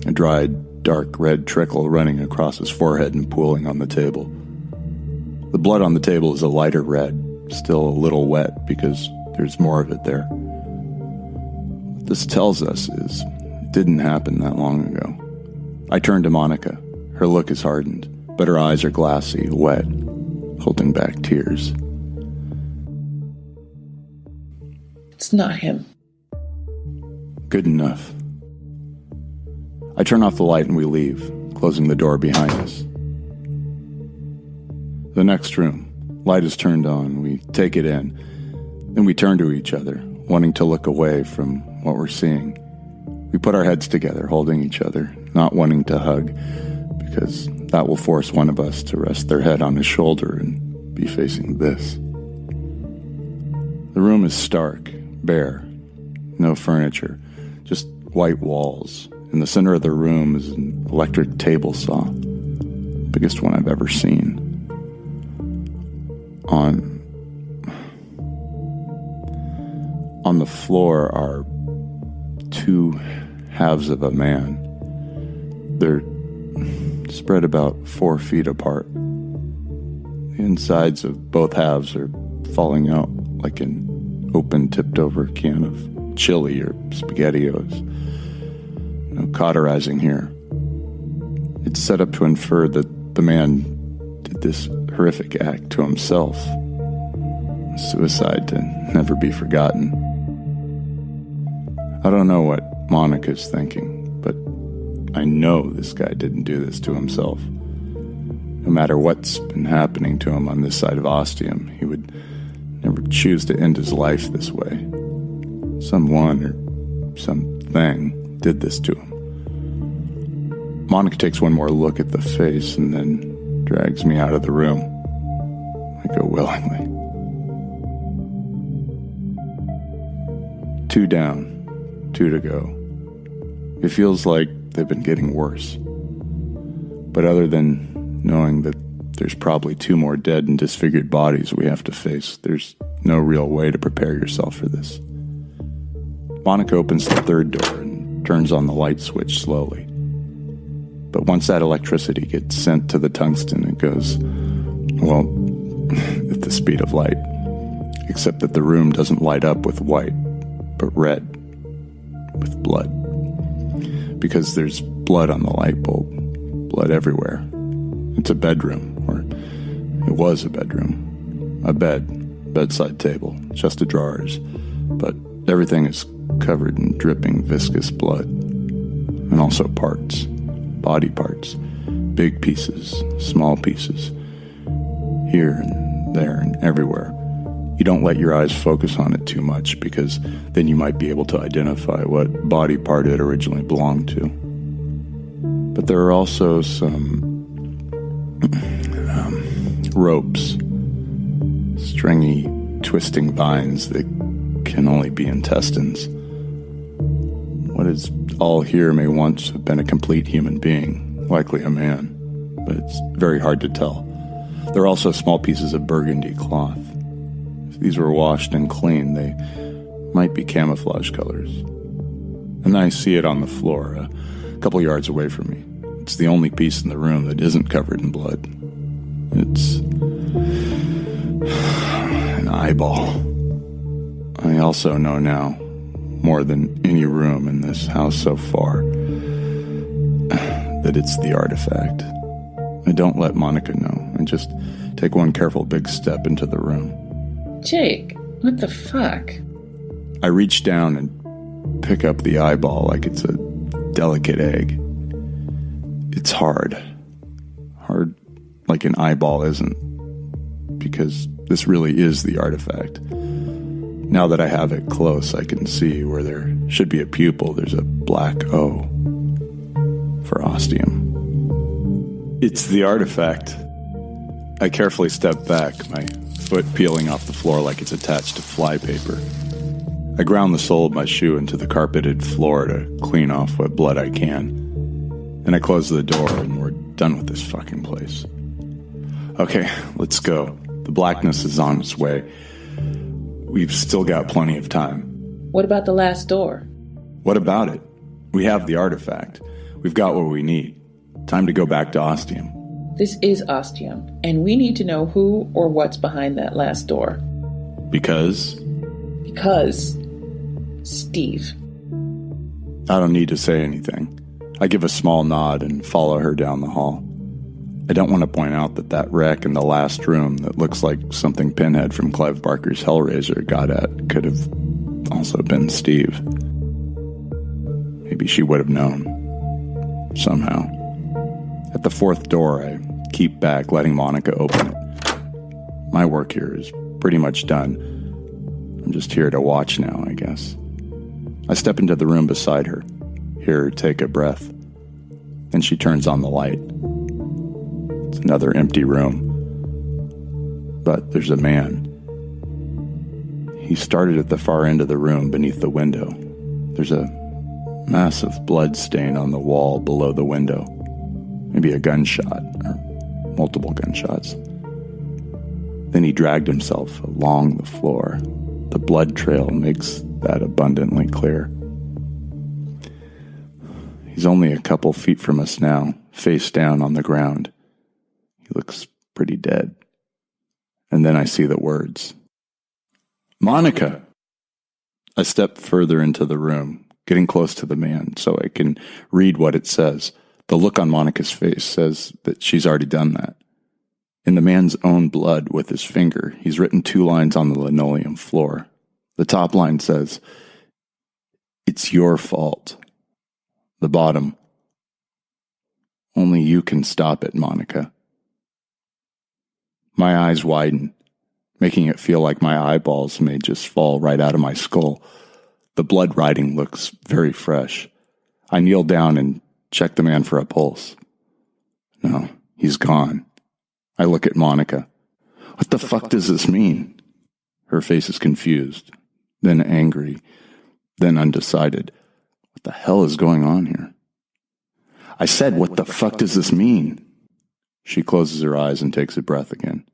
a dried, dark red trickle running across his forehead and pooling on the table. The blood on the table is a lighter red, still a little wet because there's more of it there. What this tells us is it didn't happen that long ago. I turn to Monica. Her look is hardened, but her eyes are glassy, wet, holding back tears. It's not him. Good enough. I turn off the light and we leave, closing the door behind us. The next room. Light is turned on. We take it in. Then we turn to each other, wanting to look away from what we're seeing. We put our heads together, holding each other, not wanting to hug, because that will force one of us to rest their head on his shoulder and be facing this. The room is stark, bare, no furniture, just white walls. In the center of the room is an electric table saw, biggest one I've ever seen. On the floor are 2 halves of a man. They're spread about 4 feet apart. The insides of both halves are falling out like an open, tipped-over can of chili or SpaghettiOs. No cauterizing here. It's set up to infer that the man did this horrific act to himself. Suicide to never be forgotten. I don't know what Monica's thinking, but I know this guy didn't do this to himself. No matter what's been happening to him on this side of Ostium, he would never choose to end his life this way. Someone or something did this to him. Monica takes one more look at the face and then drags me out of the room. I go willingly. 2 down, 2 to go. It feels like they've been getting worse. But other than knowing that there's probably 2 more dead and disfigured bodies we have to face, there's no real way to prepare yourself for this. Monica opens the 3rd door and turns on the light switch slowly. But once that electricity gets sent to the tungsten, it goes, well, at the speed of light. Except that the room doesn't light up with white, but red, with blood. Because there's blood on the light bulb, blood everywhere. It's a bedroom, or it was a bedroom. A bed, bedside table, chest of drawers, but everything is covered in dripping viscous blood. And also parts, body parts, big pieces, small pieces, here and there and everywhere. You don't let your eyes focus on it too much, because then you might be able to identify what body part it originally belonged to. But there are also some ropes, stringy, twisting vines that can only be intestines. What is all here may once have been a complete human being, likely a man, but it's very hard to tell. There are also small pieces of burgundy cloth. If these were washed and cleaned, they might be camouflage colors. And I see it on the floor, a couple yards away from me. It's the only piece in the room that isn't covered in blood. It's an eyeball. I also know now, more than any room in this house so far, that it's the artifact. I don't let Monica know. I just take one careful big step into the room. Jake, what the fuck? I reach down and pick up the eyeball like it's a delicate egg. It's hard. Hard like an eyeball isn't. Because this really is the artifact. Now that I have it close, I can see where there should be a pupil. There's a black O for ostium. It's the artifact. I carefully step back, my foot peeling off the floor like it's attached to flypaper. I ground the sole of my shoe into the carpeted floor to clean off what blood I can. Then I close the door and we're done with this fucking place. Okay, let's go. The blackness is on its way. We've still got plenty of time. What about the last door? What about it? We have the artifact. We've got what we need. Time to go back to Ostium. This is Ostium, and we need to know who or what's behind that last door. Because? Because Steve. I don't need to say anything. I give a small nod and follow her down the hall. I don't want to point out that wreck in the last room that looks like something Pinhead from Clive Barker's Hellraiser got at could have also been Steve. Maybe she would have known. Somehow. At the 4th door, I keep back, letting Monica open it. My work here is pretty much done. I'm just here to watch now, I guess. I step into the room beside her, hear her take a breath. Then she turns on the light. It's another empty room. But there's a man. He started at the far end of the room beneath the window. There's a massive blood stain on the wall below the window. Maybe a gunshot, or multiple gunshots. Then he dragged himself along the floor. The blood trail makes that abundantly clear. He's only a couple feet from us now, face down on the ground. He looks pretty dead. And then I see the words. Monica! I step further into the room, getting close to the man so I can read what it says. The look on Monica's face says that she's already done that. In the man's own blood with his finger, he's written 2 lines on the linoleum floor. The top line says, "It's your fault." The bottom, Only you can stop it, Monica. My eyes widen, making it feel like my eyeballs may just fall right out of my skull. The blood riding looks very fresh. I kneel down and check the man for a pulse. No, he's gone. I look at Monica. What the fuck does this mean? Her face is confused, then angry, then undecided. What the hell is going on here? I said, what the fuck does this mean? She closes her eyes and takes a breath again.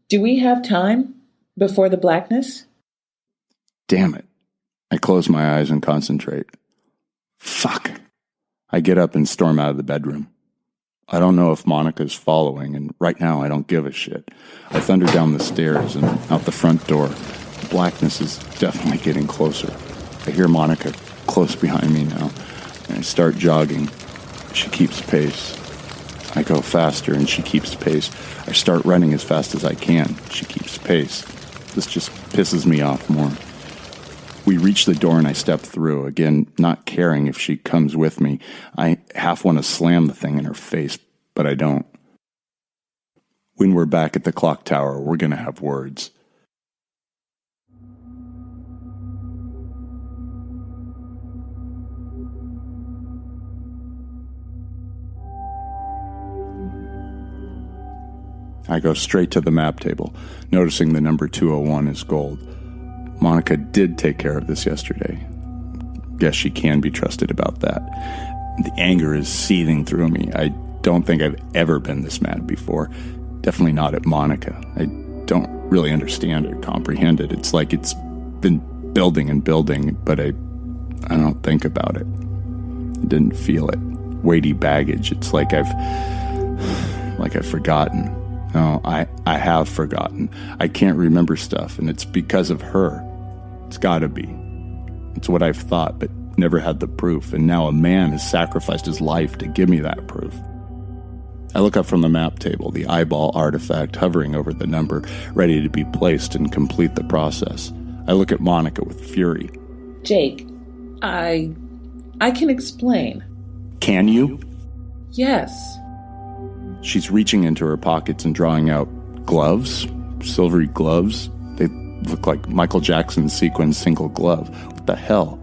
Do we have time before the blackness? Damn it. I close my eyes and concentrate. Fuck. I get up and storm out of the bedroom. I don't know if Monica's following, and right now I don't give a shit. I thunder down the stairs and out the front door. The blackness is definitely getting closer. I hear Monica close behind me now, and I start jogging. She keeps pace. I go faster, and she keeps pace. I start running as fast as I can. She keeps pace. This just pisses me off more. We reach the door and I step through, again, not caring if she comes with me. I half want to slam the thing in her face, but I don't. When we're back at the clock tower, we're going to have words. I go straight to the map table, noticing the number 201 is gold. Monica did take care of this yesterday. Guess she can be trusted about that. The anger is seething through me. I don't think I've ever been this mad before. Definitely not at Monica. I don't really understand or comprehend it. It's like it's been building and building, but I don't think about it. I didn't feel it. Weighty baggage. It's like I've forgotten. No, I have forgotten. I can't remember stuff, and it's because of her. It's gotta be. It's what I've thought, but never had the proof, and now a man has sacrificed his life to give me that proof. I look up from the map table, the eyeball artifact hovering over the number, ready to be placed and complete the process. I look at Monica with fury. Jake, I can explain. Can you? Yes. She's reaching into her pockets and drawing out gloves, silvery gloves. They look like Michael Jackson's sequin single glove. What the hell?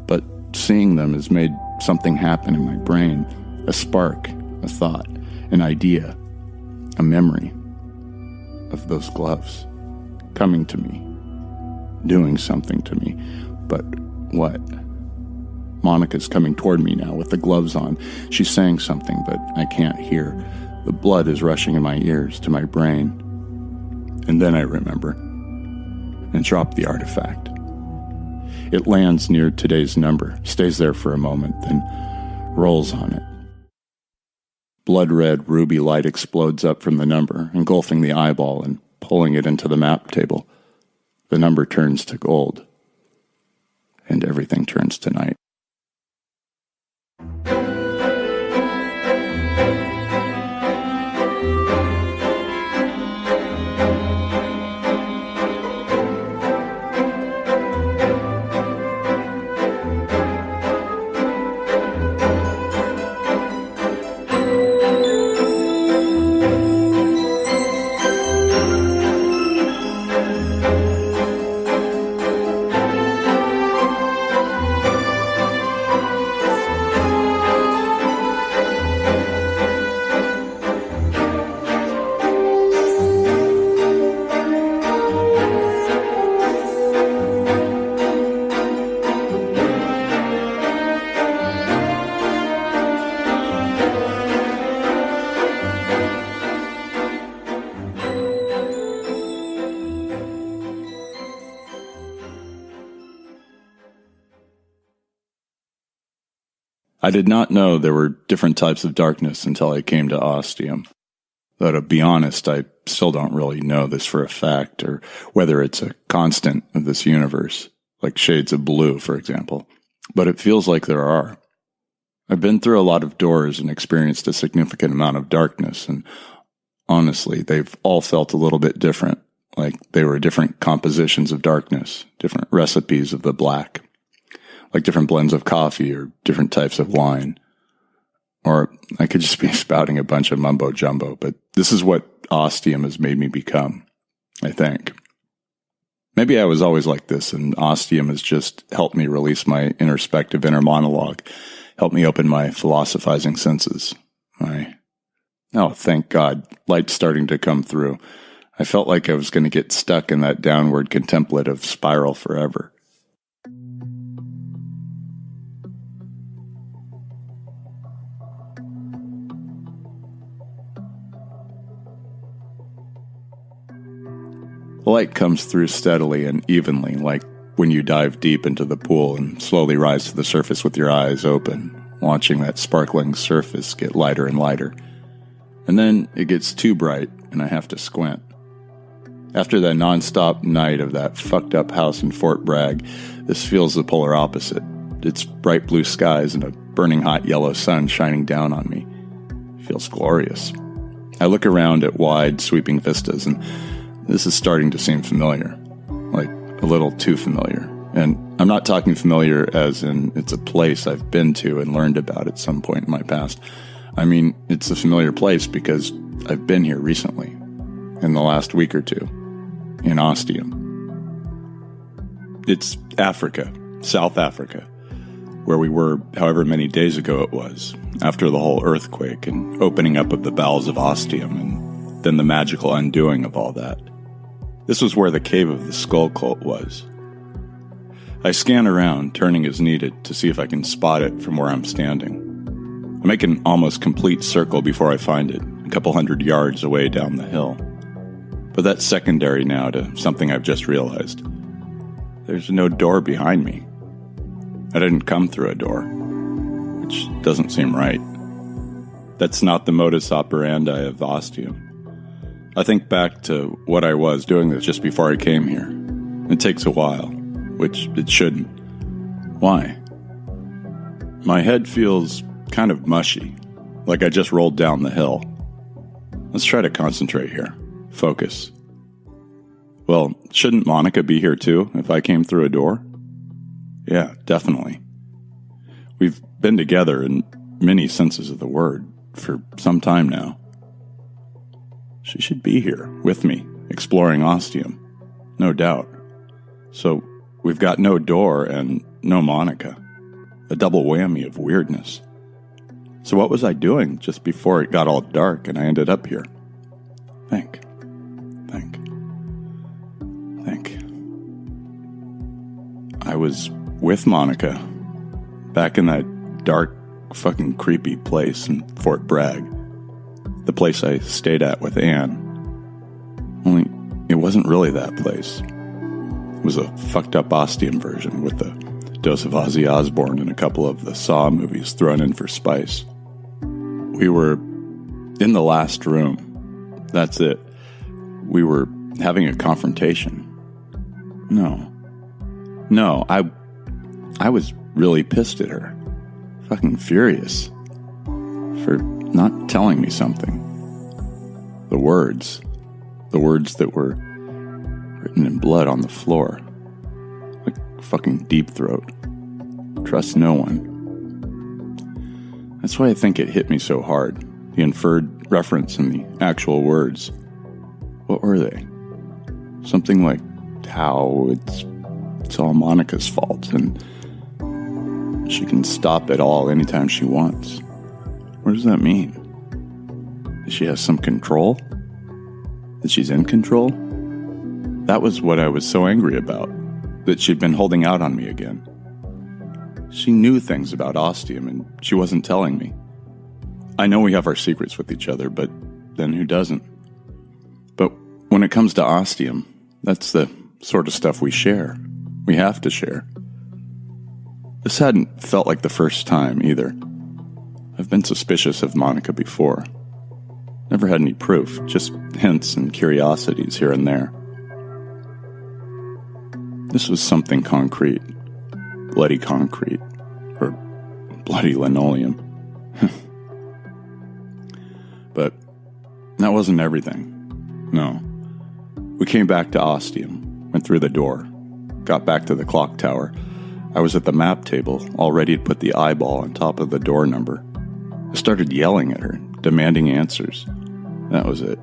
But seeing them has made something happen in my brain. A spark, a thought, an idea, a memory of those gloves coming to me, doing something to me. But what? Monica's coming toward me now with the gloves on. She's saying something, but I can't hear. The blood is rushing in my ears to my brain. And then I remember and drop the artifact. It lands near today's number, stays there for a moment, then rolls on it. Blood-red ruby light explodes up from the number, engulfing the eyeball and pulling it into the map table. The number turns to gold, and everything turns to night. I did not know there were different types of darkness until I came to Ostium. Though to be honest, I still don't really know this for a fact, or whether it's a constant of this universe, like shades of blue, for example. But it feels like there are. I've been through a lot of doors and experienced a significant amount of darkness, and honestly, they've all felt a little bit different, like they were different compositions of darkness, different recipes of the black. Like different blends of coffee or different types of wine. Or I could just be spouting a bunch of mumbo-jumbo, but this is what Ostium has made me become, I think. Maybe I was always like this, and Ostium has just helped me release my introspective inner monologue, helped me open my philosophizing senses. Oh, thank God, light's starting to come through. I felt like I was going to get stuck in that downward contemplative spiral forever. The light comes through steadily and evenly, like when you dive deep into the pool and slowly rise to the surface with your eyes open, watching that sparkling surface get lighter and lighter. And then it gets too bright, and I have to squint. After that nonstop night of that fucked up house in Fort Bragg, this feels the polar opposite. It's bright blue skies and a burning hot yellow sun shining down on me. It feels glorious. I look around at wide, sweeping vistas, and this is starting to seem familiar, like a little too familiar. And I'm not talking familiar as in it's a place I've been to and learned about at some point in my past. I mean, it's a familiar place because I've been here recently, in the last week or two, in Ostium. It's Africa, South Africa, where we were however many days ago it was, after the whole earthquake and opening up of the bowels of Ostium and then the magical undoing of all that. This was where the cave of the skull cult was. I scan around, turning as needed, to see if I can spot it from where I'm standing. I make an almost complete circle before I find it, a couple 100 yards away down the hill. But that's secondary now to something I've just realized. There's no door behind me. I didn't come through a door, which doesn't seem right. That's not the modus operandi of Ostium. I think back to what I was doing this just before I came here. It takes a while, which it shouldn't. Why? My head feels kind of mushy, like I just rolled down the hill. Let's try to concentrate here. Focus. Well, shouldn't Monica be here too if I came through a door? Yeah, definitely. We've been together in many senses of the word for some time now. She should be here with me, exploring Ostium, no doubt. So we've got no door and no Monica. A double whammy of weirdness. So what was I doing just before it got all dark and I ended up here? Think. I was with Monica, back in that dark, fucking creepy place in Fort Bragg. The place I stayed at with Anne. Only, it wasn't really that place. It was a fucked up Ostium version with a dose of Ozzy Osbourne and a couple of the Saw movies thrown in for spice. We were in the last room. That's it. We were having a confrontation. No, I was really pissed at her. Fucking furious. For not telling me something. The words that were written in blood on the floor. Like fucking Deep Throat. Trust no one. That's why I think it hit me so hard. The inferred reference and the actual words. What were they? Something like how it's all Monica's fault and she can stop it all anytime she wants. What does that mean? That she has some control? That she's in control? That was what I was so angry about. That she'd been holding out on me again. She knew things about Ostium and she wasn't telling me. I know we have our secrets with each other, but then who doesn't? But when it comes to Ostium, that's the sort of stuff we share. We have to share. This hadn't felt like the first time either. I've been suspicious of Monica before. Never had any proof, just hints and curiosities here and there. This was something concrete. Bloody concrete. Or bloody linoleum. But that wasn't everything. No. We came back to Ostium, went through the door, got back to the clock tower. I was at the map table, all ready to put the eyeball on top of the door number. I started yelling at her, demanding answers. That was it.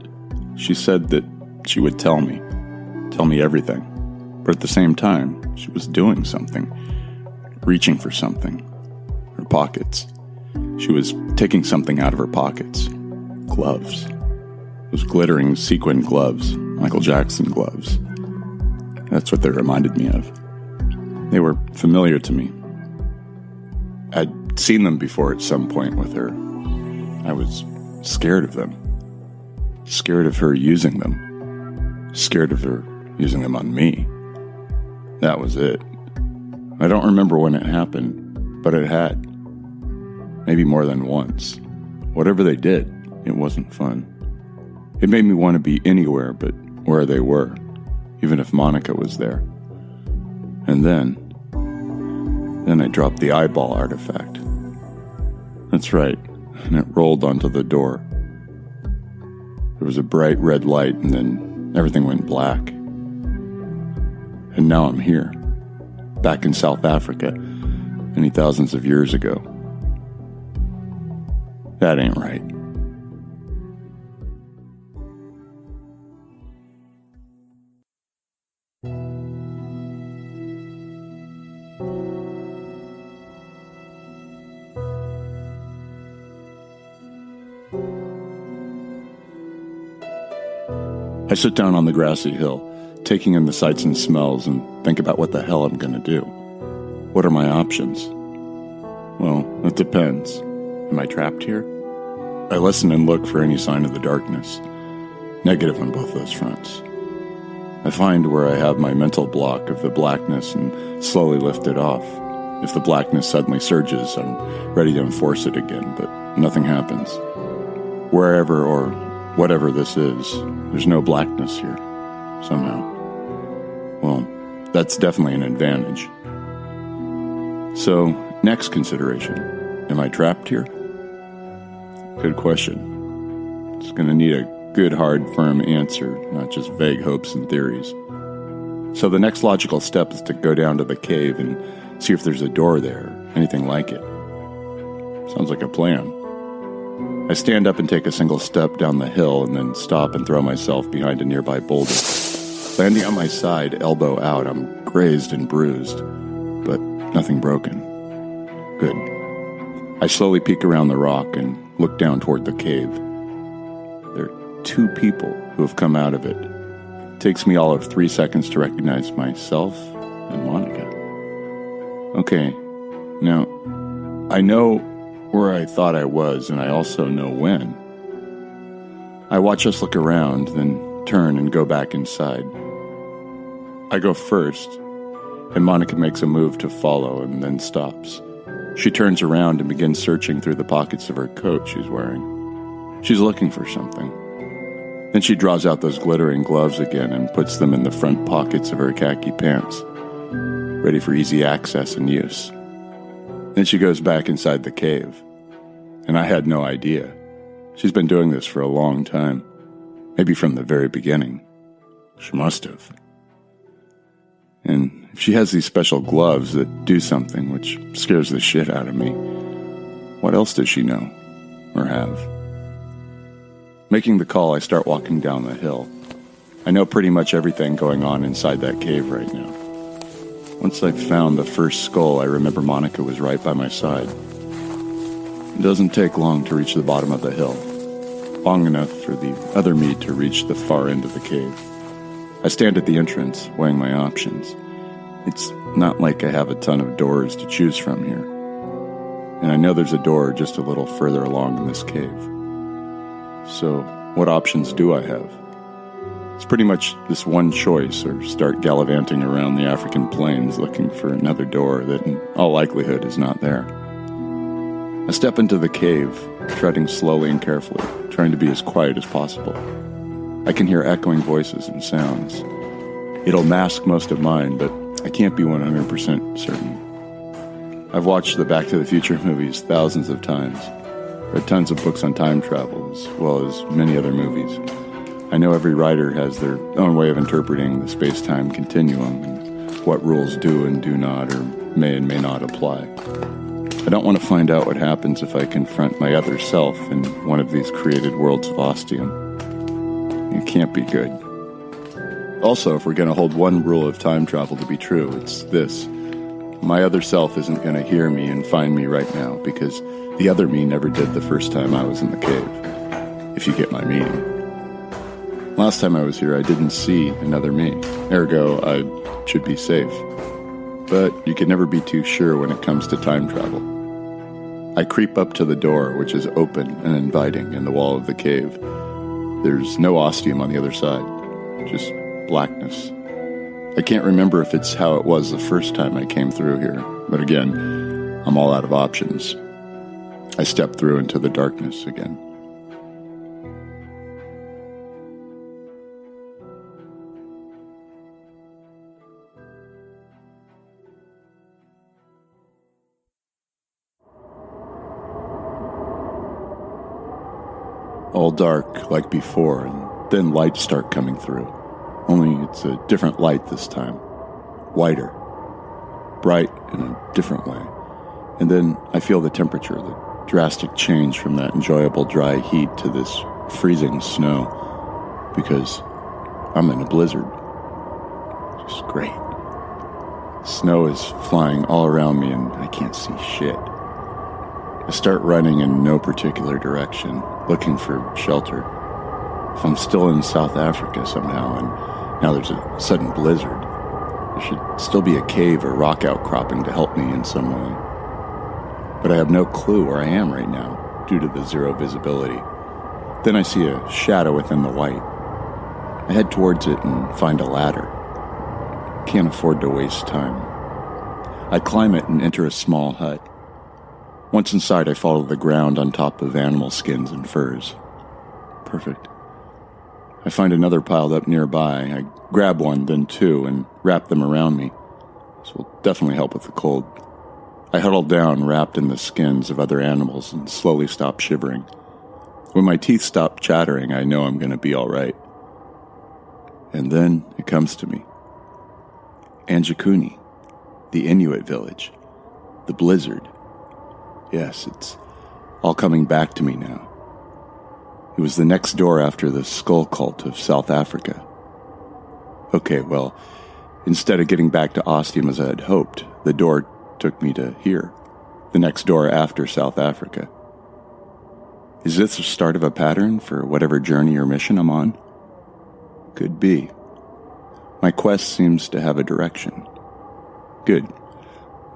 She said that she would tell me everything. But at the same time, she was doing something, reaching for something. Her pockets. She was taking something out of her pockets. Gloves. Those glittering sequin gloves, Michael Jackson gloves. That's what they reminded me of. They were familiar to me. I'd seen them before at some point with her. I was scared of them. Scared of her using them. Scared of her using them on me. That was it. I don't remember when it happened, but it had. Maybe more than once. Whatever they did, it wasn't fun. It made me want to be anywhere but where they were, even if Monica was there. And then I dropped the eyeball artifact. That's right, and it rolled onto the door. There was a bright red light, and then everything went black. And now I'm here, back in South Africa, many thousands of years ago. That ain't right. I sit down on the grassy hill, taking in the sights and smells, and think about what the hell I'm going to do. What are my options? Well, it depends. Am I trapped here? I listen and look for any sign of the darkness. Negative on both those fronts. I find where I have my mental block of the blackness and slowly lift it off. If the blackness suddenly surges, I'm ready to enforce it again, but nothing happens. Wherever or whatever this is, there's no blackness here, somehow. Well, that's definitely an advantage. So, next consideration. Am I trapped here? Good question. It's going to need a good, hard, firm answer, not just vague hopes and theories. So the next logical step is to go down to the cave and see if there's a door there, anything like it. Sounds like a plan. I stand up and take a single step down the hill and then stop and throw myself behind a nearby boulder. Landing on my side, elbow out, I'm grazed and bruised, but nothing broken. Good. I slowly peek around the rock and look down toward the cave. There are 2 people who have come out of it. It takes me all of 3 seconds to recognize myself and Monica. Okay, now, I know where I thought I was, and I also know when. I watch us look around, then turn and go back inside. I go first, and Monica makes a move to follow and then stops. She turns around and begins searching through the pockets of her coat she's wearing. She's looking for something. Then she draws out those glittering gloves again and puts them in the front pockets of her khaki pants, ready for easy access and use. Then she goes back inside the cave. And I had no idea. She's been doing this for a long time. Maybe from the very beginning. She must have. And if she has these special gloves that do something which scares the shit out of me, what else does she know? Or have? Making the call, I start walking down the hill. I know pretty much everything going on inside that cave right now. Once I found the first skull, I remember Monica was right by my side. It doesn't take long to reach the bottom of the hill. Long enough for the other me to reach the far end of the cave. I stand at the entrance, weighing my options. It's not like I have a ton of doors to choose from here. And I know there's a door just a little further along in this cave. So, what options do I have? It's pretty much this one choice, or start gallivanting around the African plains looking for another door that in all likelihood is not there. I step into the cave, treading slowly and carefully, trying to be as quiet as possible. I can hear echoing voices and sounds. It'll mask most of mine, but I can't be 100% certain. I've watched the Back to the Future movies thousands of times, read tons of books on time travel, as well as many other movies. I know every writer has their own way of interpreting the space-time continuum and what rules do and do not, or may and may not apply. I don't want to find out what happens if I confront my other self in one of these created worlds of Ostium. It can't be good. Also, if we're going to hold one rule of time travel to be true, it's this. My other self isn't going to hear me and find me right now, because the other me never did the first time I was in the cave, if you get my meaning. Last time I was here, I didn't see another me. Ergo, I should be safe. But you can never be too sure when it comes to time travel. I creep up to the door, which is open and inviting in the wall of the cave. There's no Ostium on the other side, just blackness. I can't remember if it's how it was the first time I came through here, but again, I'm all out of options. I step through into the darkness again. All dark like before, and then lights start coming through. Only it's a different light this time. Whiter. Bright in a different way. And then I feel the temperature, the drastic change from that enjoyable dry heat to this freezing snow. Because I'm in a blizzard. Just great. Snow is flying all around me and I can't see shit. I start running in no particular direction, looking for shelter. If I'm still in South Africa somehow, and now there's a sudden blizzard, there should still be a cave or rock outcropping to help me in some way. But I have no clue where I am right now, due to the zero visibility. Then I see a shadow within the white. I head towards it and find a ladder. Can't afford to waste time. I climb it and enter a small hut. Once inside, I follow the ground on top of animal skins and furs. Perfect. I find another piled up nearby. I grab one, then two, and wrap them around me. This will definitely help with the cold. I huddle down, wrapped in the skins of other animals, and slowly stop shivering. When my teeth stop chattering, I know I'm going to be all right. And then it comes to me. Anjakuni, the Inuit village, the blizzard. Yes, it's all coming back to me now. It was the next door after the skull cult of South Africa. Okay, well, instead of getting back to Ostium as I had hoped, the door took me to here, the next door after South Africa. Is this the start of a pattern for whatever journey or mission I'm on? Could be. My quest seems to have a direction. Good.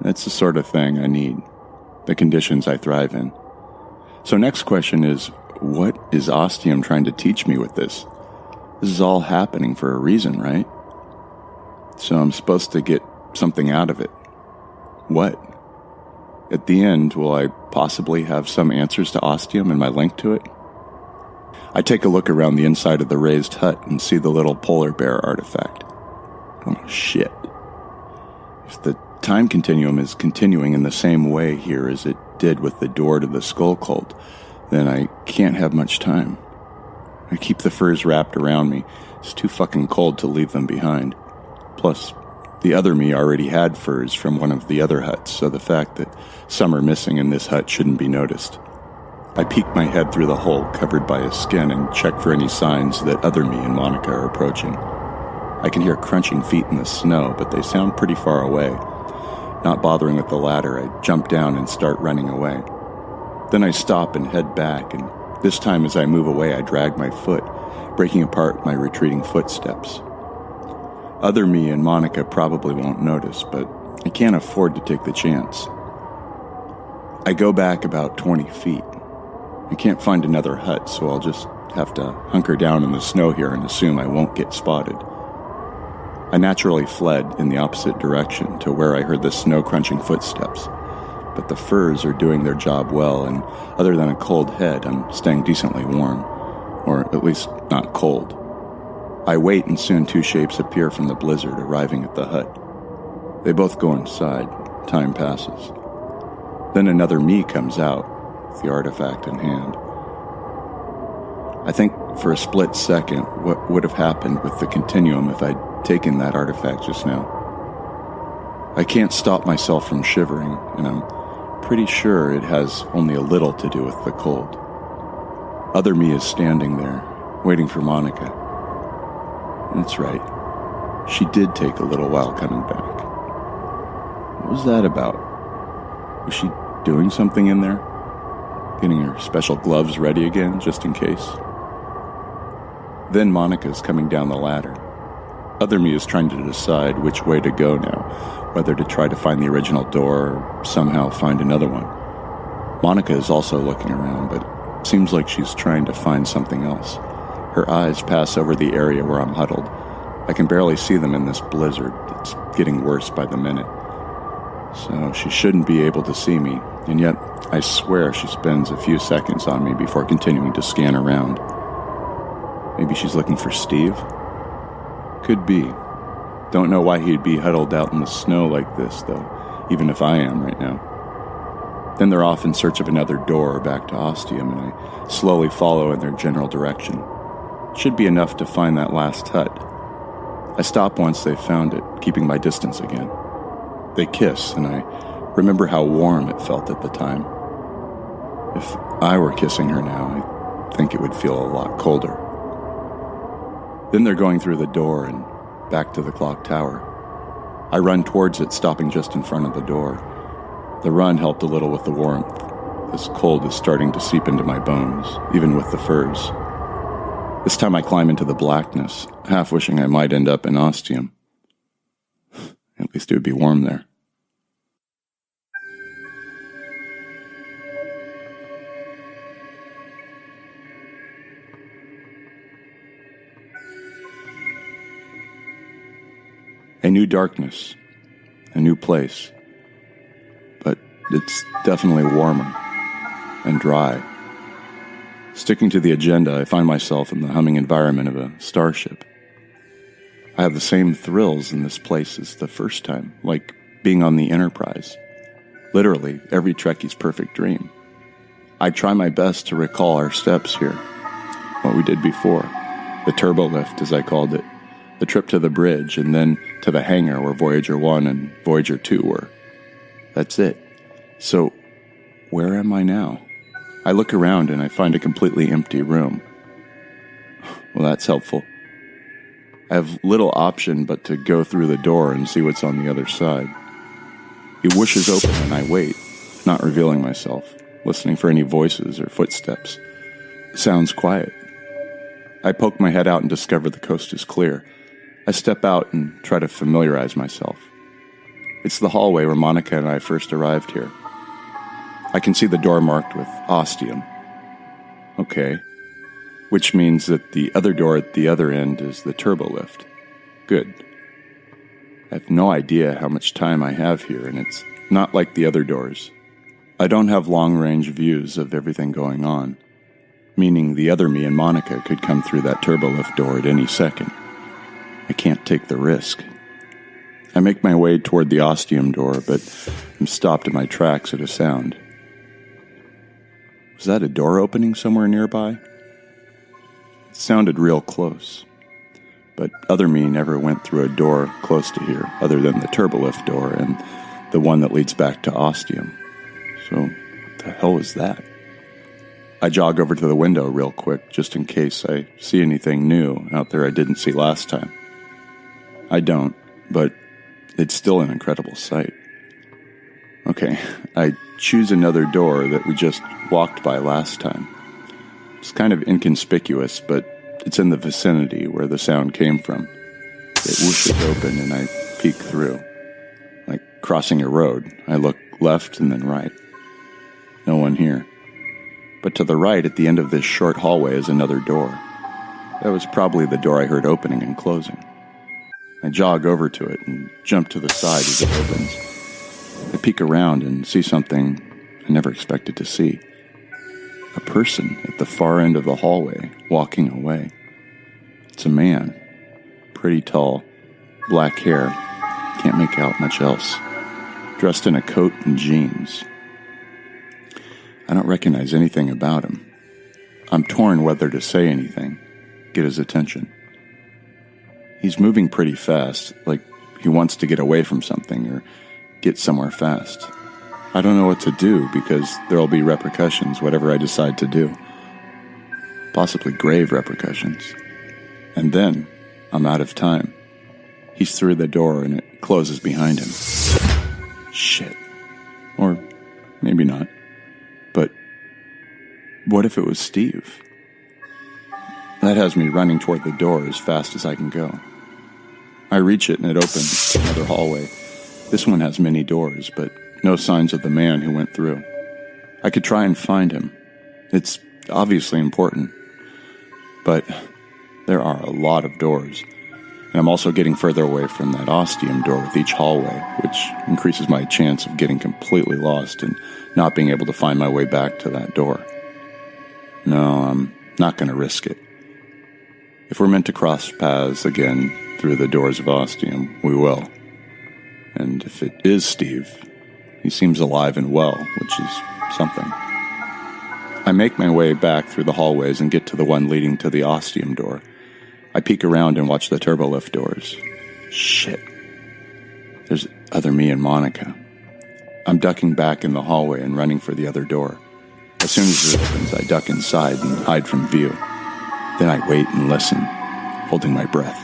That's the sort of thing I need. The conditions I thrive in. So next question is, what is Ostium trying to teach me with this? This is all happening for a reason, right? So I'm supposed to get something out of it. What? At the end, will I possibly have some answers to Ostium and my link to it? I take a look around the inside of the raised hut and see the little polar bear artifact. Oh, shit. If the time continuum is continuing in the same way here as it did with the door to the skull cult, then I can't have much time. I keep the furs wrapped around me. It's too fucking cold to leave them behind. Plus, the other me already had furs from one of the other huts, so the fact that some are missing in this hut shouldn't be noticed. I peek my head through the hole covered by a skin and check for any signs that other me and Monica are approaching. I can hear crunching feet in the snow, but they sound pretty far away. Not bothering with the ladder, I jump down and start running away. Then I stop and head back, and this time as I move away, I drag my foot, breaking apart my retreating footsteps. Other me and Monica probably won't notice, but I can't afford to take the chance. I go back about 20 feet. I can't find another hut, so I'll just have to hunker down in the snow here and assume I won't get spotted. I naturally fled in the opposite direction to where I heard the snow-crunching footsteps, but the furs are doing their job well, and other than a cold head, I'm staying decently warm, or at least not cold. I wait, and soon two shapes appear from the blizzard, arriving at the hut. They both go inside. Time passes. Then another me comes out, with the artifact in hand. I think for a split second what would have happened with the continuum if I'd taken that artifact just now. I can't stop myself from shivering, and I'm pretty sure it has only a little to do with the cold. Other me is standing there, waiting for Monica. That's right. She did take a little while coming back. What was that about? Was she doing something in there? Getting her special gloves ready again, just in case? Then Monica's coming down the ladder. Other me is trying to decide which way to go now, whether to try to find the original door or somehow find another one. Monica is also looking around, but it seems like she's trying to find something else. Her eyes pass over the area where I'm huddled. I can barely see them in this blizzard. It's getting worse by the minute. So she shouldn't be able to see me, and yet I swear she spends a few seconds on me before continuing to scan around. Maybe she's looking for Steve? Could be. Don't know why he'd be huddled out in the snow like this, though, even if I am right now. Then they're off in search of another door back to Ostium, and I slowly follow in their general direction. Should be enough to find that last hut. I stop once they've found it, keeping my distance again. They kiss, and I remember how warm it felt at the time. If I were kissing her now, I think it would feel a lot colder. Then they're going through the door and back to the clock tower. I run towards it, stopping just in front of the door. The run helped a little with the warmth. This cold is starting to seep into my bones, even with the furs. This time I climb into the blackness, half wishing I might end up in Ostium. At least it would be warm there. A new darkness, a new place, but it's definitely warmer and dry. Sticking to the agenda, I find myself in the humming environment of a starship. I have the same thrills in this place as the first time, like being on the Enterprise. Literally, every Trekkie's perfect dream. I try my best to recall our steps here, what we did before, the turbo lift, as I called it, the trip to the bridge, and then to the hangar where Voyager 1 and Voyager 2 were. That's it. So, where am I now? I look around and I find a completely empty room. Well, that's helpful. I have little option but to go through the door and see what's on the other side. It whooshes open and I wait, not revealing myself, listening for any voices or footsteps. It sounds quiet. I poke my head out and discover the coast is clear. I step out and try to familiarize myself. It's the hallway where Monica and I first arrived here. I can see the door marked with Ostium. Okay. Which means that the other door at the other end is the turbo lift. Good. I have no idea how much time I have here, and it's not like the other doors. I don't have long-range views of everything going on, meaning the other me and Monica could come through that turbo lift door at any second. I can't take the risk. I make my way toward the Ostium door, but I'm stopped in my tracks at a sound. Was that a door opening somewhere nearby? It sounded real close, but other me never went through a door close to here, other than the turbolift door and the one that leads back to Ostium. So, what the hell was that? I jog over to the window real quick, just in case I see anything new out there I didn't see last time. I don't, but it's still an incredible sight. Okay, I choose another door that we just walked by last time. It's kind of inconspicuous, but it's in the vicinity where the sound came from. It whooshes open and I peek through. Like crossing a road, I look left and then right. No one here. But to the right, at the end of this short hallway, is another door. That was probably the door I heard opening and closing. I jog over to it and jump to the side as it opens. I peek around and see something I never expected to see. A person at the far end of the hallway, walking away. It's a man. Pretty tall, black hair, can't make out much else. Dressed in a coat and jeans. I don't recognize anything about him. I'm torn whether to say anything, get his attention. He's moving pretty fast, like he wants to get away from something or get somewhere fast. I don't know what to do because there'll be repercussions, whatever I decide to do. Possibly grave repercussions. And then I'm out of time. He's through the door and it closes behind him. Shit. Or maybe not. But what if it was Steve? That has me running toward the door as fast as I can go. I reach it and it opens another hallway. This one has many doors, but no signs of the man who went through. I could try and find him. It's obviously important. But there are a lot of doors. And I'm also getting further away from that ostium door with each hallway, which increases my chance of getting completely lost and not being able to find my way back to that door. No, I'm not going to risk it. If we're meant to cross paths again through the doors of Ostium, we will. And if it is Steve, he seems alive and well, which is something. I make my way back through the hallways and get to the one leading to the Ostium door. I peek around and watch the turbolift doors. Shit. There's other me and Monica. I'm ducking back in the hallway and running for the other door. As soon as it opens, I duck inside and hide from view. Then I wait and listen, holding my breath.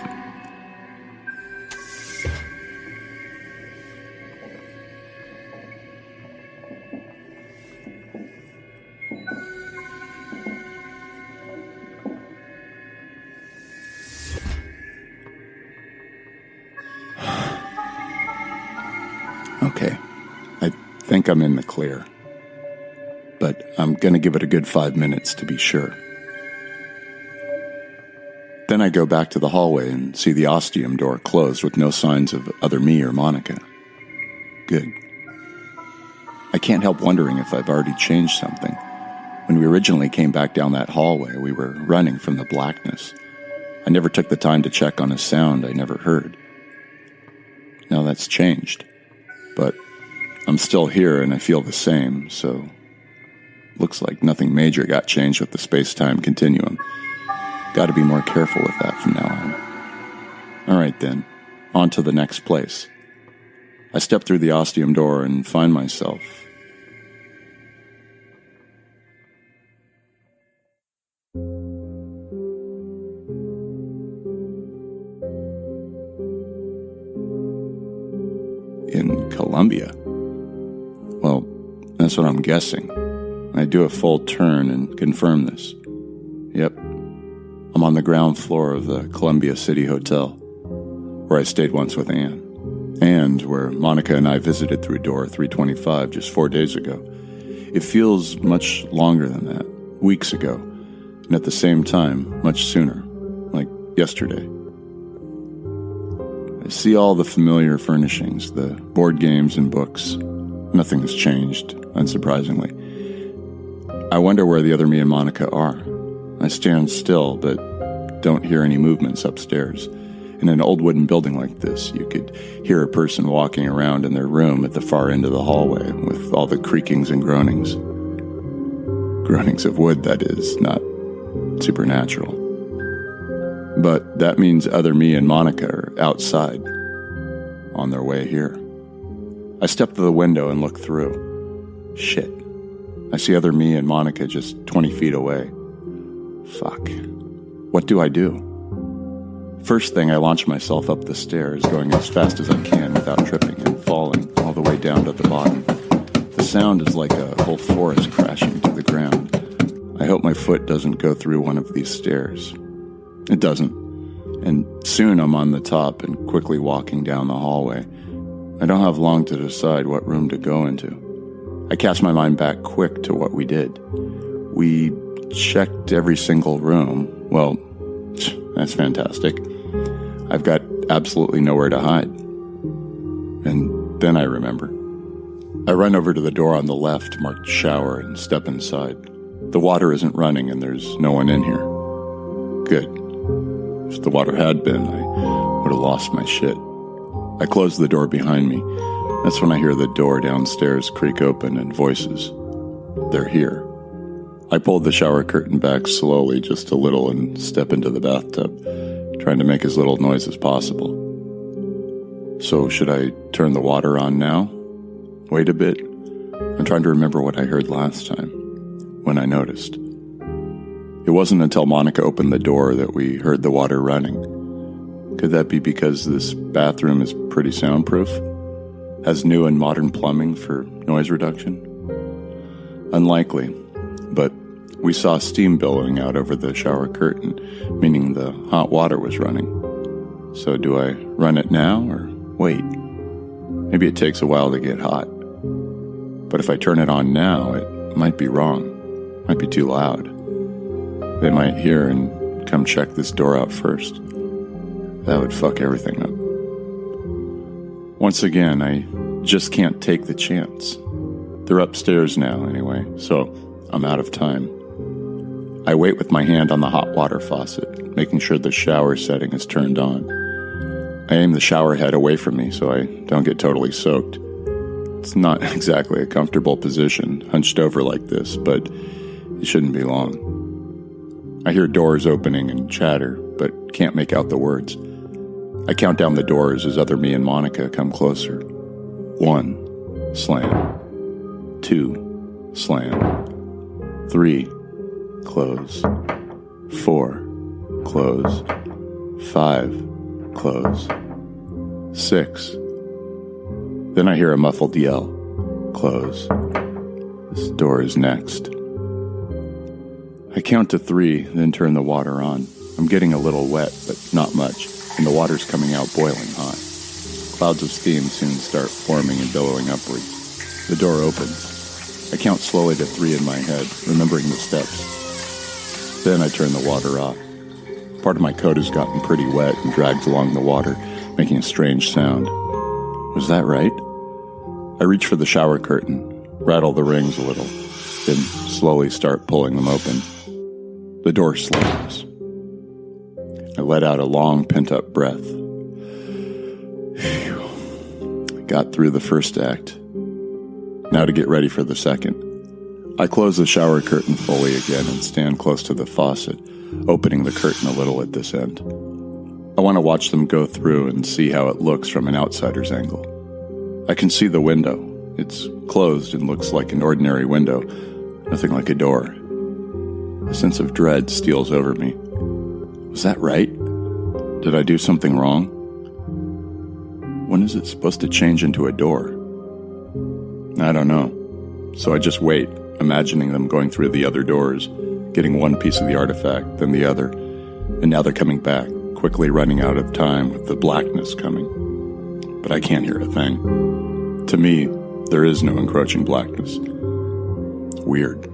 Okay, I think I'm in the clear. But I'm going to give it a good 5 minutes to be sure. Then I go back to the hallway and see the Ostium door closed with no signs of other me or Monica. Good. I can't help wondering if I've already changed something. When we originally came back down that hallway, we were running from the blackness. I never took the time to check on a sound I never heard. Now that's changed. But I'm still here and I feel the same, so looks like nothing major got changed with the space-time continuum. Got to be more careful with that from now on. All right then, on to the next place. I step through the Ostium door and find myself in Colombia. Well, that's what I'm guessing. I do a full turn and confirm this. Yep. I'm on the ground floor of the Columbia City Hotel, where I stayed once with Anne, and where Monica and I visited through door 325 just 4 days ago. It feels much longer than that, weeks ago, and at the same time, much sooner, like yesterday. I see all the familiar furnishings, the board games and books. Nothing has changed, unsurprisingly. I wonder where the other me and Monica are. I stand still, but don't hear any movements upstairs. In an old wooden building like this, you could hear a person walking around in their room at the far end of the hallway with all the creakings and groanings. Groanings of wood, that is, not supernatural. But that means other me and Monica are outside, on their way here. I step to the window and look through. Shit. I see other me and Monica just 20 feet away. Fuck. What do I do? First thing, I launch myself up the stairs, going as fast as I can without tripping and falling all the way down to the bottom. The sound is like a whole forest crashing to the ground. I hope my foot doesn't go through one of these stairs. It doesn't. And soon I'm on the top and quickly walking down the hallway. I don't have long to decide what room to go into. I cast my mind back quick to what we did. We checked every single room. Well, that's fantastic. I've got absolutely nowhere to hide. And then I remember. I run over to the door on the left, marked shower, and step inside. The water isn't running and there's no one in here. Good. If the water had been, I would have lost my shit. I close the door behind me. That's when I hear the door downstairs creak open and voices. They're here. I pulled the shower curtain back slowly, just a little, and step into the bathtub, trying to make as little noise as possible. So should I turn the water on now? Wait a bit? I'm trying to remember what I heard last time, when I noticed. It wasn't until Monica opened the door that we heard the water running. Could that be because this bathroom is pretty soundproof? Has new and modern plumbing for noise reduction? Unlikely, but we saw steam billowing out over the shower curtain, meaning the hot water was running. So do I run it now or wait? Maybe it takes a while to get hot. But if I turn it on now, it might be wrong. Might be too loud. They might hear and come check this door out first. That would fuck everything up. Once again, I just can't take the chance. They're upstairs now, anyway, so I'm out of time. I wait with my hand on the hot water faucet, making sure the shower setting is turned on. I aim the shower head away from me so I don't get totally soaked. It's not exactly a comfortable position, hunched over like this, but it shouldn't be long. I hear doors opening and chatter, but can't make out the words. I count down the doors as other me and Monica come closer. 1, slam. 2, slam. 3, close. 4, close. 5, close. 6. Then I hear a muffled yell. Close. This door is next. I count to 3, then turn the water on. I'm getting a little wet, but not much, and the water's coming out boiling hot. Clouds of steam soon start forming and billowing upwards. The door opens. I count slowly to 3 in my head, remembering the steps. Then I turn the water off. Part of my coat has gotten pretty wet and drags along the water, making a strange sound. Was that right? I reach for the shower curtain, rattle the rings a little, then slowly start pulling them open. The door slams. I let out a long, pent-up breath. Phew. Got through the first act. Now to get ready for the second. I close the shower curtain fully again and stand close to the faucet, opening the curtain a little at this end. I want to watch them go through and see how it looks from an outsider's angle. I can see the window. It's closed and looks like an ordinary window, nothing like a door. A sense of dread steals over me. Was that right? Did I do something wrong? When is it supposed to change into a door? I don't know. So I just wait, imagining them going through the other doors, getting one piece of the artifact, then the other, and now they're coming back, quickly running out of time with the blackness coming. But I can't hear a thing. To me, there is no encroaching blackness. Weird.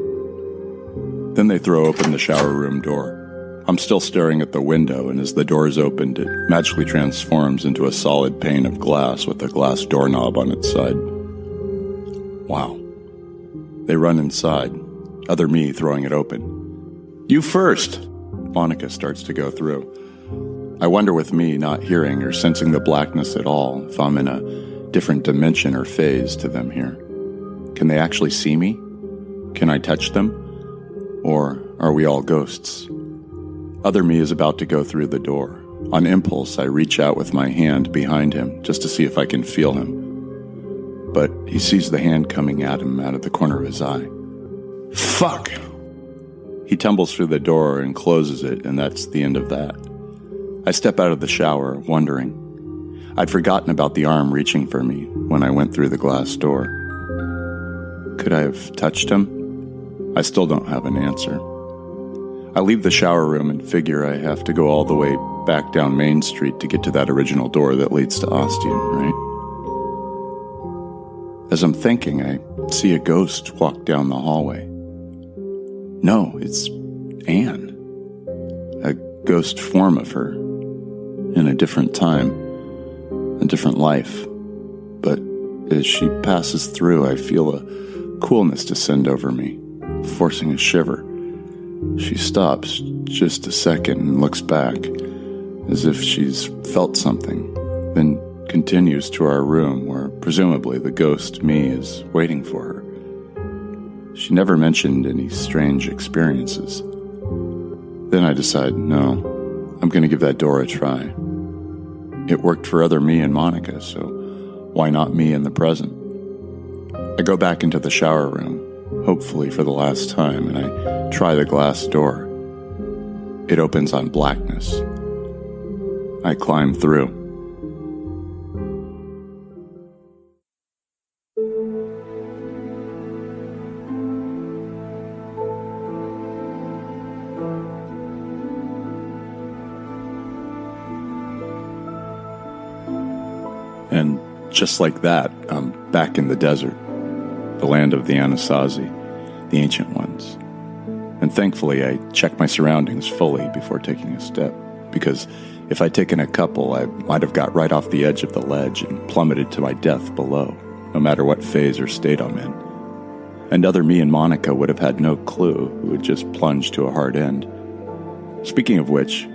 Then they throw open the shower room door. I'm still staring at the window, and as the door is opened, it magically transforms into a solid pane of glass with a glass doorknob on its side. Wow. They run inside, other me throwing it open. You first! Monica starts to go through. I wonder with me not hearing or sensing the blackness at all if I'm in a different dimension or phase to them here. Can they actually see me? Can I touch them? Or are we all ghosts? Other me is about to go through the door. On impulse, I reach out with my hand behind him just to see if I can feel him. But he sees the hand coming at him out of the corner of his eye. Fuck! He tumbles through the door and closes it, and that's the end of that. I step out of the shower, wondering. I'd forgotten about the arm reaching for me when I went through the glass door. Could I have touched him? I still don't have an answer. I leave the shower room and figure I have to go all the way back down Main Street to get to that original door that leads to Ostium, right? As I'm thinking, I see a ghost walk down the hallway. No, it's Anne. A ghost form of her. In a different time. A different life. But as she passes through, I feel a coolness descend over me, forcing a shiver. She stops just a second and looks back, as if she's felt something, then continues to our room where presumably the ghost me is waiting for her. She never mentioned any strange experiences. Then I decide, no, I'm going to give that door a try. It worked for other me and Monica, so why not me in the present? I go back into the shower room, hopefully for the last time, and I try the glass door. It opens on blackness. I climb through. And just like that, I'm back in the desert, the land of the Anasazi, the ancient ones. And thankfully, I check my surroundings fully before taking a step, because if I'd taken a couple, I might have got right off the edge of the ledge and plummeted to my death below, no matter what phase or state I'm in. And other me and Monica would have had no clue who had just plunged to a hard end. Speaking of which,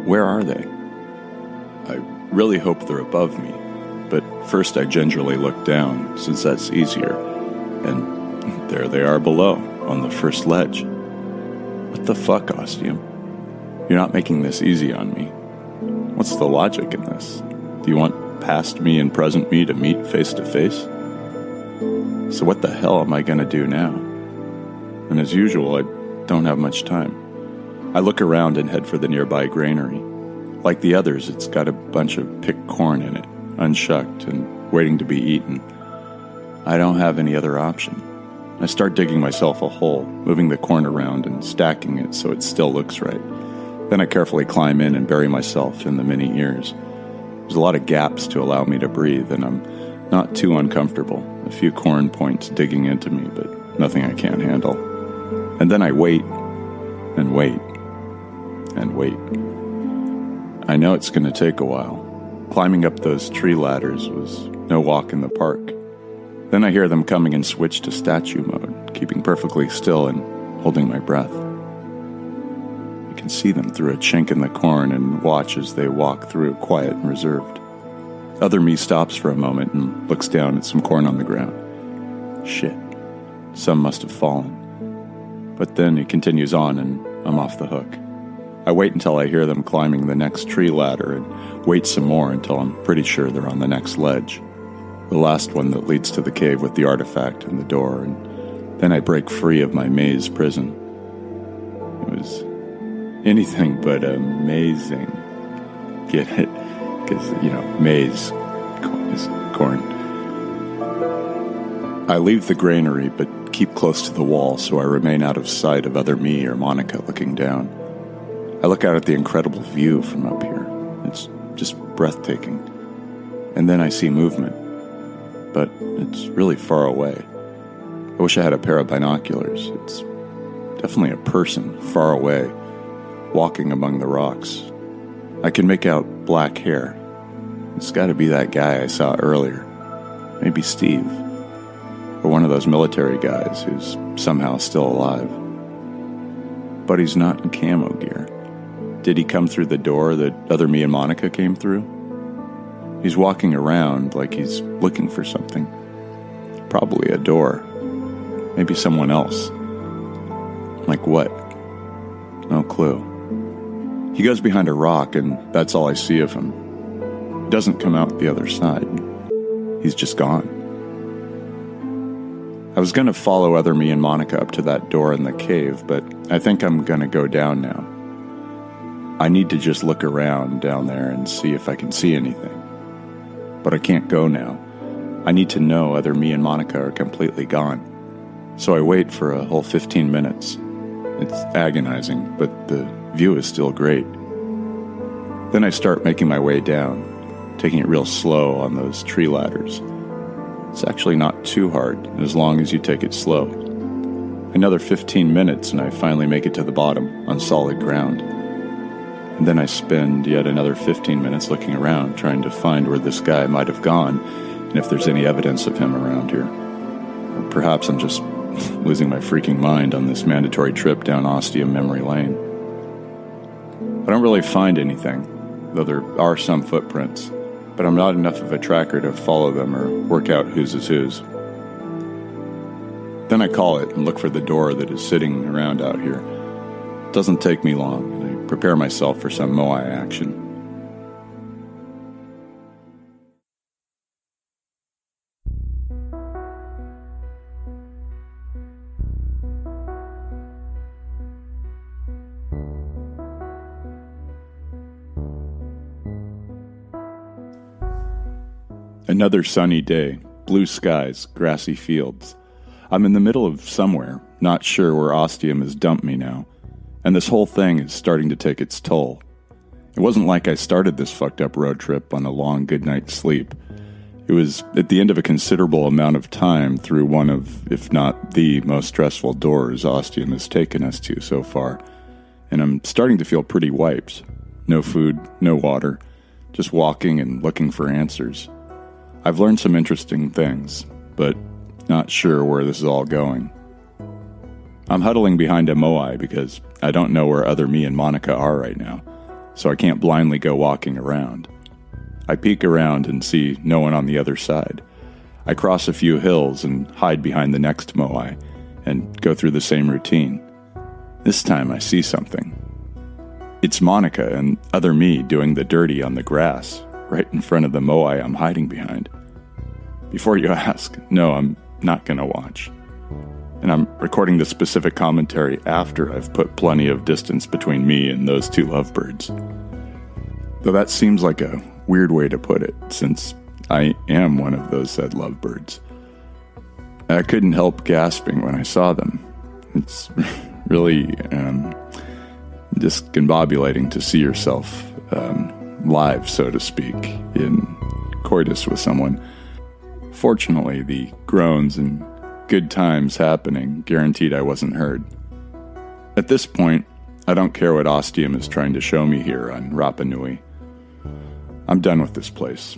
where are they? I really hope they're above me, but first I gingerly look down, since that's easier, and there they are below, on the first ledge. What the fuck, Ostium? You're not making this easy on me. What's the logic in this? Do you want past me and present me to meet face to face? So what the hell am I gonna do now? And as usual, I don't have much time. I look around and head for the nearby granary. Like the others, it's got a bunch of picked corn in it, unshucked and waiting to be eaten. I don't have any other option. I start digging myself a hole, moving the corn around and stacking it so it still looks right. Then I carefully climb in and bury myself in the many ears. There's a lot of gaps to allow me to breathe, and I'm not too uncomfortable. A few corn points digging into me, but nothing I can't handle. And then I wait, and wait, and wait. I know it's going to take a while. Climbing up those tree ladders was no walk in the park. Then I hear them coming and switch to statue mode, keeping perfectly still and holding my breath. I can see them through a chink in the corn and watch as they walk through, quiet and reserved. Other me stops for a moment and looks down at some corn on the ground. Shit, some must have fallen. But then he continues on and I'm off the hook. I wait until I hear them climbing the next tree ladder and wait some more until I'm pretty sure they're on the next ledge. The last one that leads to the cave with the artifact and the door, and then I break free of my maze prison. It was anything but amazing. Get it? Because, maze is corn. I leave the granary, but keep close to the wall so I remain out of sight of other me or Monica looking down. I look out at the incredible view from up here. It's just breathtaking. And then I see movement, but it's really far away. I wish I had a pair of binoculars. It's definitely a person far away, walking among the rocks. I can make out black hair. It's got to be that guy I saw earlier. Maybe Steve. Or one of those military guys who's somehow still alive. But he's not in camo gear. Did he come through the door that other me and Monica came through? He's walking around like he's looking for something. Probably a door. Maybe someone else. Like what? No clue. He goes behind a rock and that's all I see of him. He doesn't come out the other side. He's just gone. I was going to follow other me and Monica up to that door in the cave, but I think I'm going to go down now. I need to just look around down there and see if I can see anything. But I can't go now. I need to know other me and Monica are completely gone. So I wait for a whole 15 minutes. It's agonizing, but the view is still great. Then I start making my way down, taking it real slow on those tree ladders. It's actually not too hard, as long as you take it slow. Another 15 minutes and I finally make it to the bottom, on solid ground. And then I spend yet another 15 minutes looking around, trying to find where this guy might have gone, and if there's any evidence of him around here. Or perhaps I'm just losing my freaking mind on this mandatory trip down Ostium memory lane. I don't really find anything, though there are some footprints, but I'm not enough of a tracker to follow them or work out whose is whose. Then I call it and look for the door that is sitting around out here. It doesn't take me long, and I prepare myself for some Moai action. Another sunny day, blue skies, grassy fields. I'm in the middle of somewhere, not sure where Ostium has dumped me now, and this whole thing is starting to take its toll. It wasn't like I started this fucked up road trip on a long good night's sleep. It was at the end of a considerable amount of time through one of, if not the most stressful doors Ostium has taken us to so far, and I'm starting to feel pretty wiped. No food, no water, just walking and looking for answers. I've learned some interesting things, but not sure where this is all going. I'm huddling behind a moai because I don't know where other me and Monica are right now, so I can't blindly go walking around. I peek around and see no one on the other side. I cross a few hills and hide behind the next moai and go through the same routine. This time I see something. It's Monica and other me doing the dirty on the grass, right in front of the moai I'm hiding behind. Before you ask, no, I'm not going to watch. And I'm recording the specific commentary after I've put plenty of distance between me and those two lovebirds. Though that seems like a weird way to put it, since I am one of those said lovebirds. I couldn't help gasping when I saw them. It's really discombobulating to see yourself live, so to speak, in coitus with someone. Fortunately, the groans and good times happening guaranteed I wasn't heard. At this point, I don't care what Ostium is trying to show me here on Rapa Nui. I'm done with this place.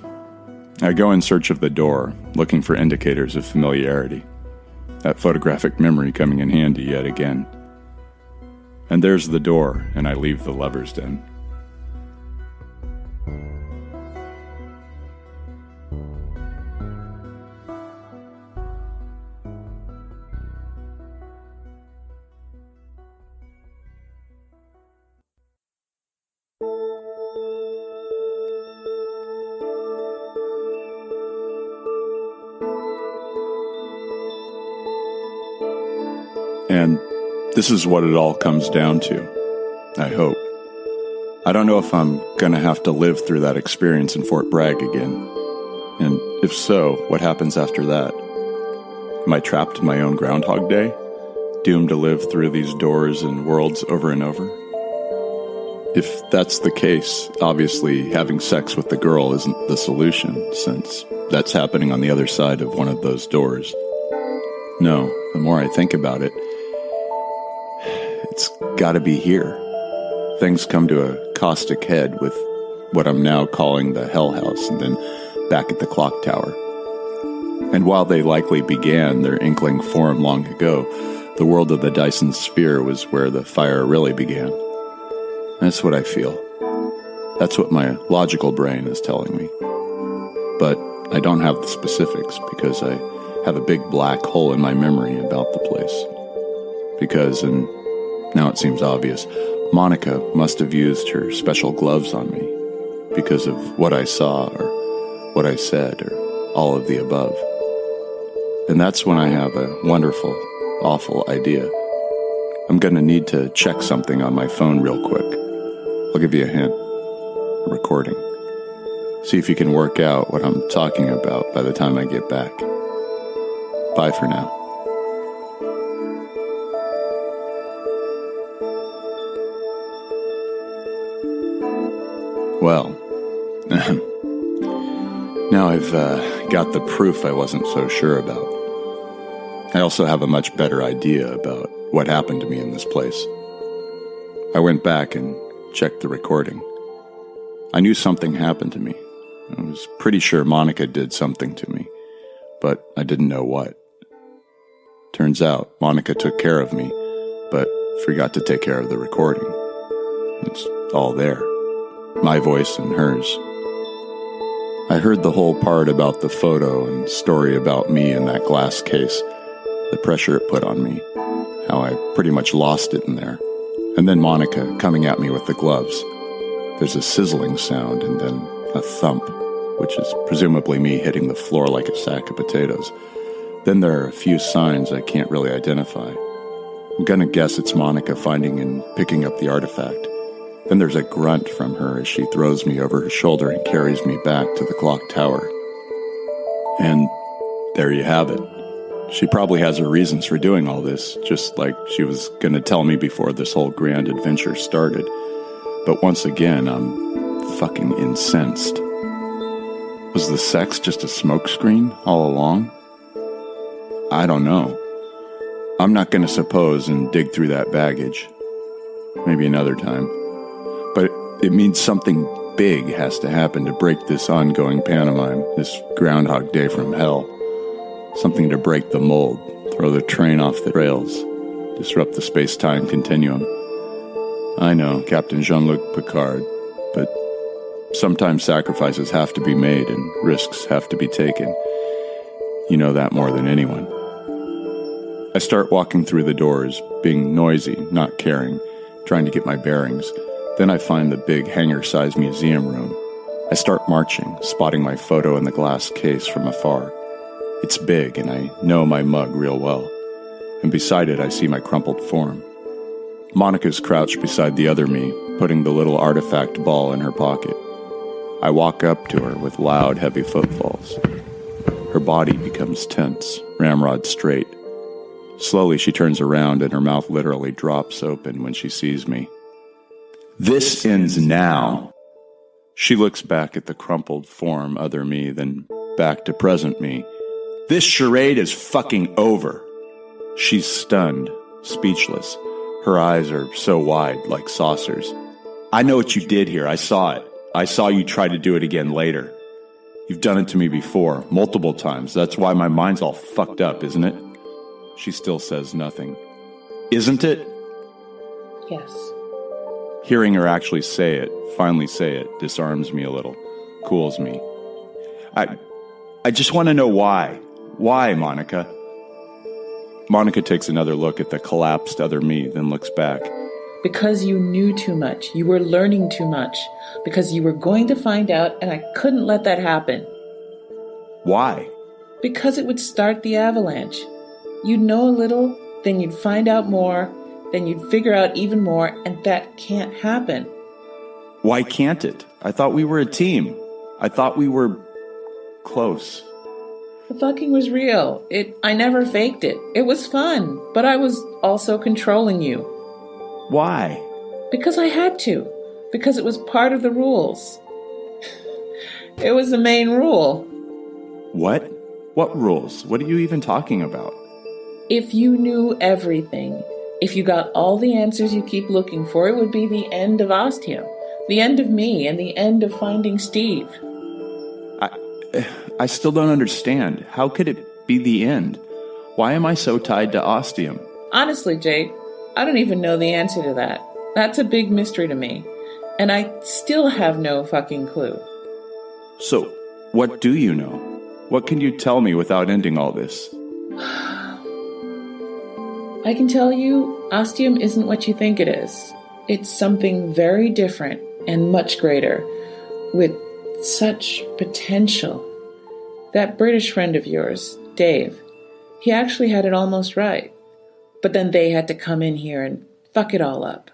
I go in search of the door, looking for indicators of familiarity. That photographic memory coming in handy yet again. And there's the door, and I leave the lover's den. And this is what it all comes down to, I hope. I don't know if I'm going to have to live through that experience in Fort Bragg again. And if so, what happens after that? Am I trapped in my own Groundhog Day? Doomed to live through these doors and worlds over and over? If that's the case, obviously having sex with the girl isn't the solution, since that's happening on the other side of one of those doors. No, the more I think about it, it's gotta be here. Things come to a caustic head with what I'm now calling the Hell House, and then back at the clock tower. And while they likely began their inkling form long ago, the world of the Dyson Sphere was where the fire really began. That's what I feel. That's what my logical brain is telling me. But I don't have the specifics because I have a big black hole in my memory about the place. Because, and now it seems obvious, Monica must have used her special gloves on me because of what I saw or what I said or all of the above. And that's when I have a wonderful, awful idea. I'm going to need to check something on my phone real quick. I'll give you a hint. A recording. See if you can work out what I'm talking about by the time I get back. Bye for now. Well, now I've got the proof I wasn't so sure about. I also have a much better idea about what happened to me in this place. I went back and checked the recording. I knew something happened to me. I was pretty sure Monica did something to me, but I didn't know what. Turns out Monica took care of me, but forgot to take care of the recording. It's all there. My voice and hers. I heard the whole part about the photo and story about me in that glass case, the pressure it put on me, how I pretty much lost it in there. And then Monica coming at me with the gloves. There's a sizzling sound and then a thump, which is presumably me hitting the floor like a sack of potatoes. Then there are a few signs I can't really identify. I'm gonna guess it's Monica finding and picking up the artifact. Then there's a grunt from her as she throws me over her shoulder and carries me back to the clock tower. And there you have it. She probably has her reasons for doing all this, just like she was going to tell me before this whole grand adventure started. But once again, I'm fucking incensed. Was the sex just a smokescreen all along? I don't know. I'm not going to suppose and dig through that baggage. Maybe another time. But it means something big has to happen to break this ongoing pantomime, this Groundhog Day from hell. Something to break the mold, throw the train off the rails, disrupt the space-time continuum. I know, Captain Jean-Luc Picard, but sometimes sacrifices have to be made and risks have to be taken. You know that more than anyone. I start walking through the doors, being noisy, not caring, trying to get my bearings. Then I find the big hangar-sized museum room. I start marching, spotting my photo in the glass case from afar. It's big, and I know my mug real well. And beside it, I see my crumpled form. Monica's crouched beside the other me, putting the little artifact ball in her pocket. I walk up to her with loud, heavy footfalls. Her body becomes tense, ramrod straight. Slowly, she turns around, and her mouth literally drops open when she sees me. This ends now. She looks back at the crumpled form, other me, then back to present me. This charade is fucking over. She's stunned, speechless. Her eyes are so wide, like saucers. I know what you did here. I saw it. I saw you try to do it again later. You've done it to me before, multiple times. That's why my mind's all fucked up, isn't it? She still says nothing. Isn't it? Yes. Hearing her actually say it, finally say it, disarms me a little, cools me. I just want to know why. Why, Monica? Monica takes another look at the collapsed other me, then looks back. Because you knew too much. You were learning too much. Because you were going to find out, and I couldn't let that happen. Why? Because it would start the avalanche. You'd know a little, then you'd find out more, then you'd figure out even more, and that can't happen. Why can't it? I thought we were a team. I thought we were close. The fucking was real. I never faked it. It was fun, but I was also controlling you. Why? Because I had to. Because it was part of the rules. It was the main rule. What? What rules? What are you even talking about? If you knew everything, if you got all the answers you keep looking for, it would be the end of Ostium, the end of me, and the end of finding Steve. I still don't understand. How could it be the end? Why am I so tied to Ostium? Honestly, Jake, I don't even know the answer to that. That's a big mystery to me. And I still have no fucking clue. So, what do you know? What can you tell me without ending all this? I can tell you, Ostium isn't what you think it is. It's something very different and much greater, with such potential. That British friend of yours, Dave, he actually had it almost right. But then they had to come in here and fuck it all up.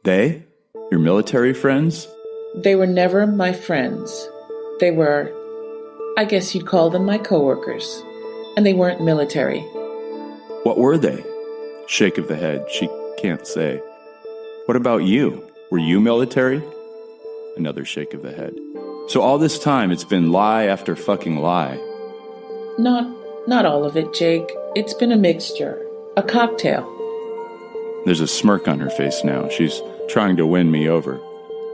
They? Your military friends? They were never my friends. They were, I guess you'd call them my coworkers. And they weren't military. What were they? Shake of the head. She can't say. What about you? Were you military? Another shake of the head. So all this time it's been lie after fucking lie. Not all of it, Jake. It's been a mixture. A cocktail. There's a smirk on her face now. She's trying to win me over.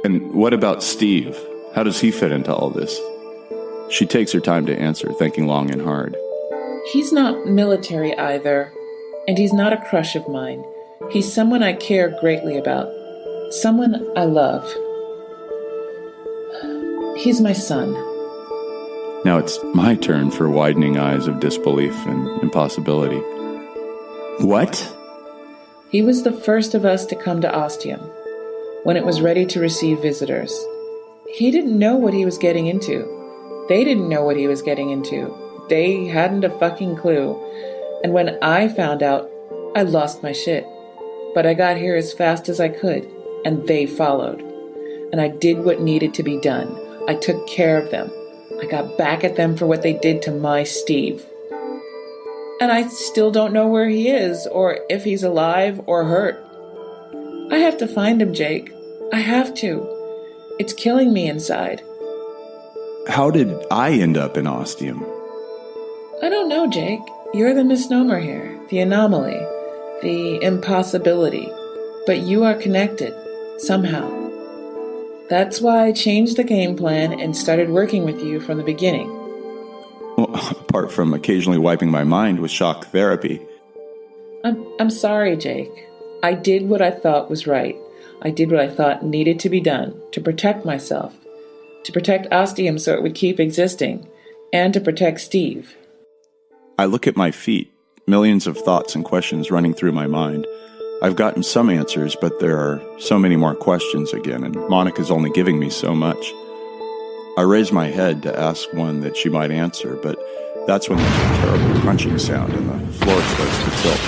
And what about Steve? How does he fit into all this? She takes her time to answer, thinking long and hard. He's not military either. And he's not a crush of mine. He's someone I care greatly about. Someone I love. He's my son. Now it's my turn for widening eyes of disbelief and impossibility. What? He was the first of us to come to Ostium, when it was ready to receive visitors. He didn't know what he was getting into. They didn't know what he was getting into. They hadn't a fucking clue. And when I found out, I lost my shit. But I got here as fast as I could, and they followed. And I did what needed to be done. I took care of them. I got back at them for what they did to my Steve. And I still don't know where he is, or if he's alive or hurt. I have to find him, Jake. I have to. It's killing me inside. How did I end up in Ostium? I don't know, Jake. You're the misnomer here, the anomaly, the impossibility. But you are connected, somehow. That's why I changed the game plan and started working with you from the beginning. Well, apart from occasionally wiping my mind with shock therapy. I'm sorry, Jake. I did what I thought was right. I did what I thought needed to be done to protect myself, to protect Ostium so it would keep existing, and to protect Steve. I look at my feet, millions of thoughts and questions running through my mind. I've gotten some answers, but there are so many more questions again, and Monica's only giving me so much. I raise my head to ask one that she might answer, but that's when there's a terrible crunching sound and the floor starts to tilt.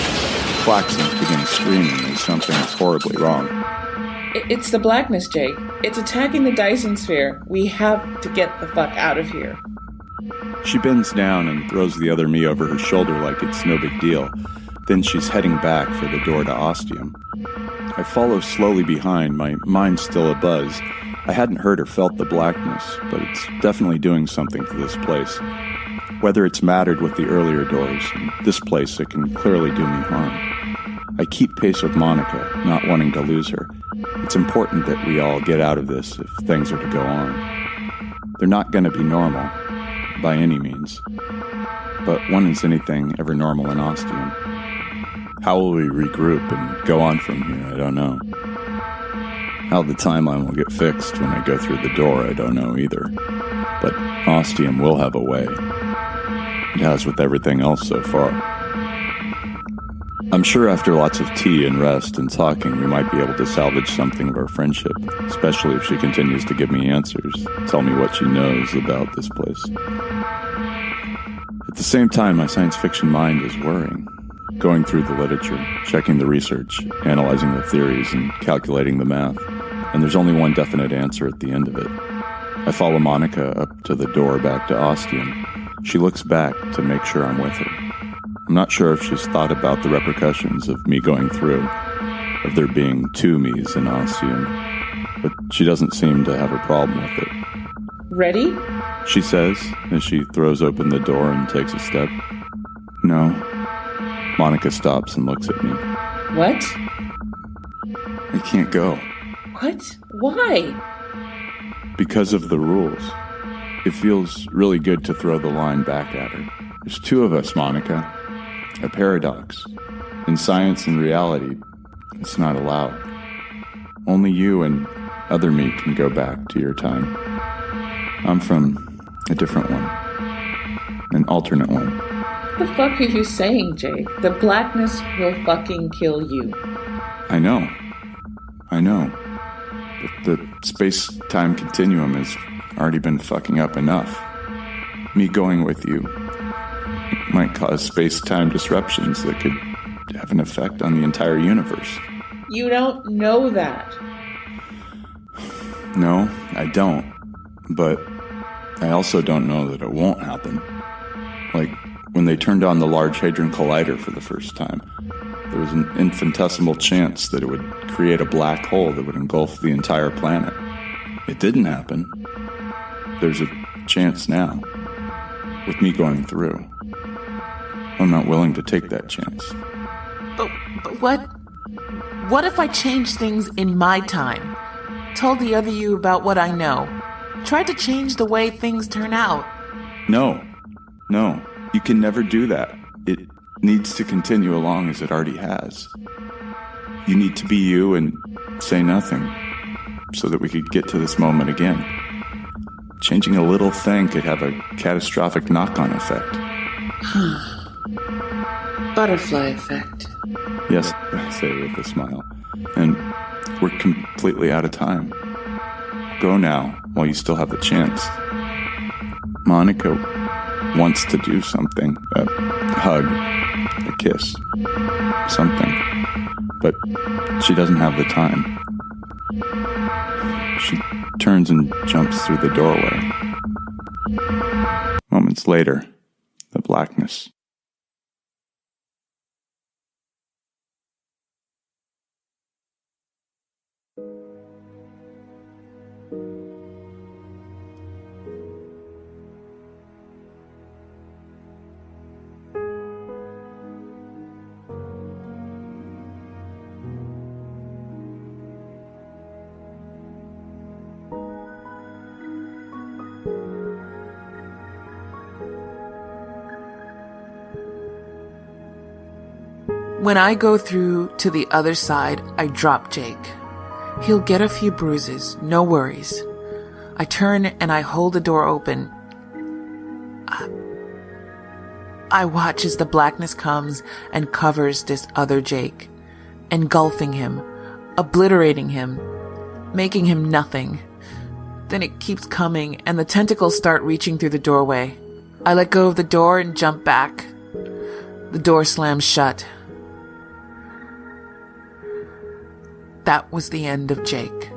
Flaxen begins screaming and something is horribly wrong. It's the blackness, Jake. It's attacking the Dyson sphere. We have to get the fuck out of here. She bends down and throws the other me over her shoulder like it's no big deal. Then she's heading back for the door to Ostium. I follow slowly behind, my mind still abuzz. I hadn't heard or felt the blackness, but it's definitely doing something to this place. Whether it's mattered with the earlier doors, in this place it can clearly do me harm. I keep pace with Monica, not wanting to lose her. It's important that we all get out of this if things are to go on. They're not going to be normal, by any means. But when is anything ever normal in Ostium? How will we regroup and go on from here? I don't know. How the timeline will get fixed when I go through the door, I don't know either. But Ostium will have a way. It has with everything else so far. I'm sure after lots of tea and rest and talking, we might be able to salvage something of our friendship, especially if she continues to give me answers, tell me what she knows about this place. At the same time, my science fiction mind is worrying. Going through the literature, checking the research, analyzing the theories, and calculating the math, and there's only one definite answer at the end of it. I follow Monica up to the door back to Ostium. She looks back to make sure I'm with her. I'm not sure if she's thought about the repercussions of me going through, of there being two me's in Ostium, but she doesn't seem to have a problem with it. Ready? She says, as she throws open the door and takes a step. No. Monica stops and looks at me. What? I can't go. What? Why? Because of the rules. It feels really good to throw the line back at her. There's two of us, Monica. A paradox. In science and reality, it's not allowed. Only you and other me can go back to your time. I'm from a different one. An alternate one. What the fuck are you saying, Jake? The blackness will fucking kill you. I know. But the space-time continuum has already been fucking up enough. Me going with you might cause space-time disruptions that could have an effect on the entire universe. You don't know that. No, I don't. But I also don't know that it won't happen. Like when they turned on the Large Hadron Collider for the first time, there was an infinitesimal chance that it would create a black hole that would engulf the entire planet. It didn't happen. There's a chance now, with me going through. I'm not willing to take that chance. But what if I changed things in my time? Told the other you about what I know. Tried to change the way things turn out. No, you can never do that. It needs to continue along as it already has. You need to be you and say nothing so that we could get to this moment again. Changing a little thing could have a catastrophic knock-on effect. Butterfly effect. Yes, I say with a smile. And we're completely out of time. Go now, while you still have the chance. Monica wants to do something. A hug. A kiss. Something. But she doesn't have the time. She turns and jumps through the doorway. Moments later, the blackness. When I go through to the other side, I drop Jake. He'll get a few bruises, no worries. I turn and I hold the door open. I watch as the blackness comes and covers this other Jake, engulfing him, obliterating him, making him nothing. Then it keeps coming and the tentacles start reaching through the doorway. I let go of the door and jump back. The door slams shut. That was the end of Jake.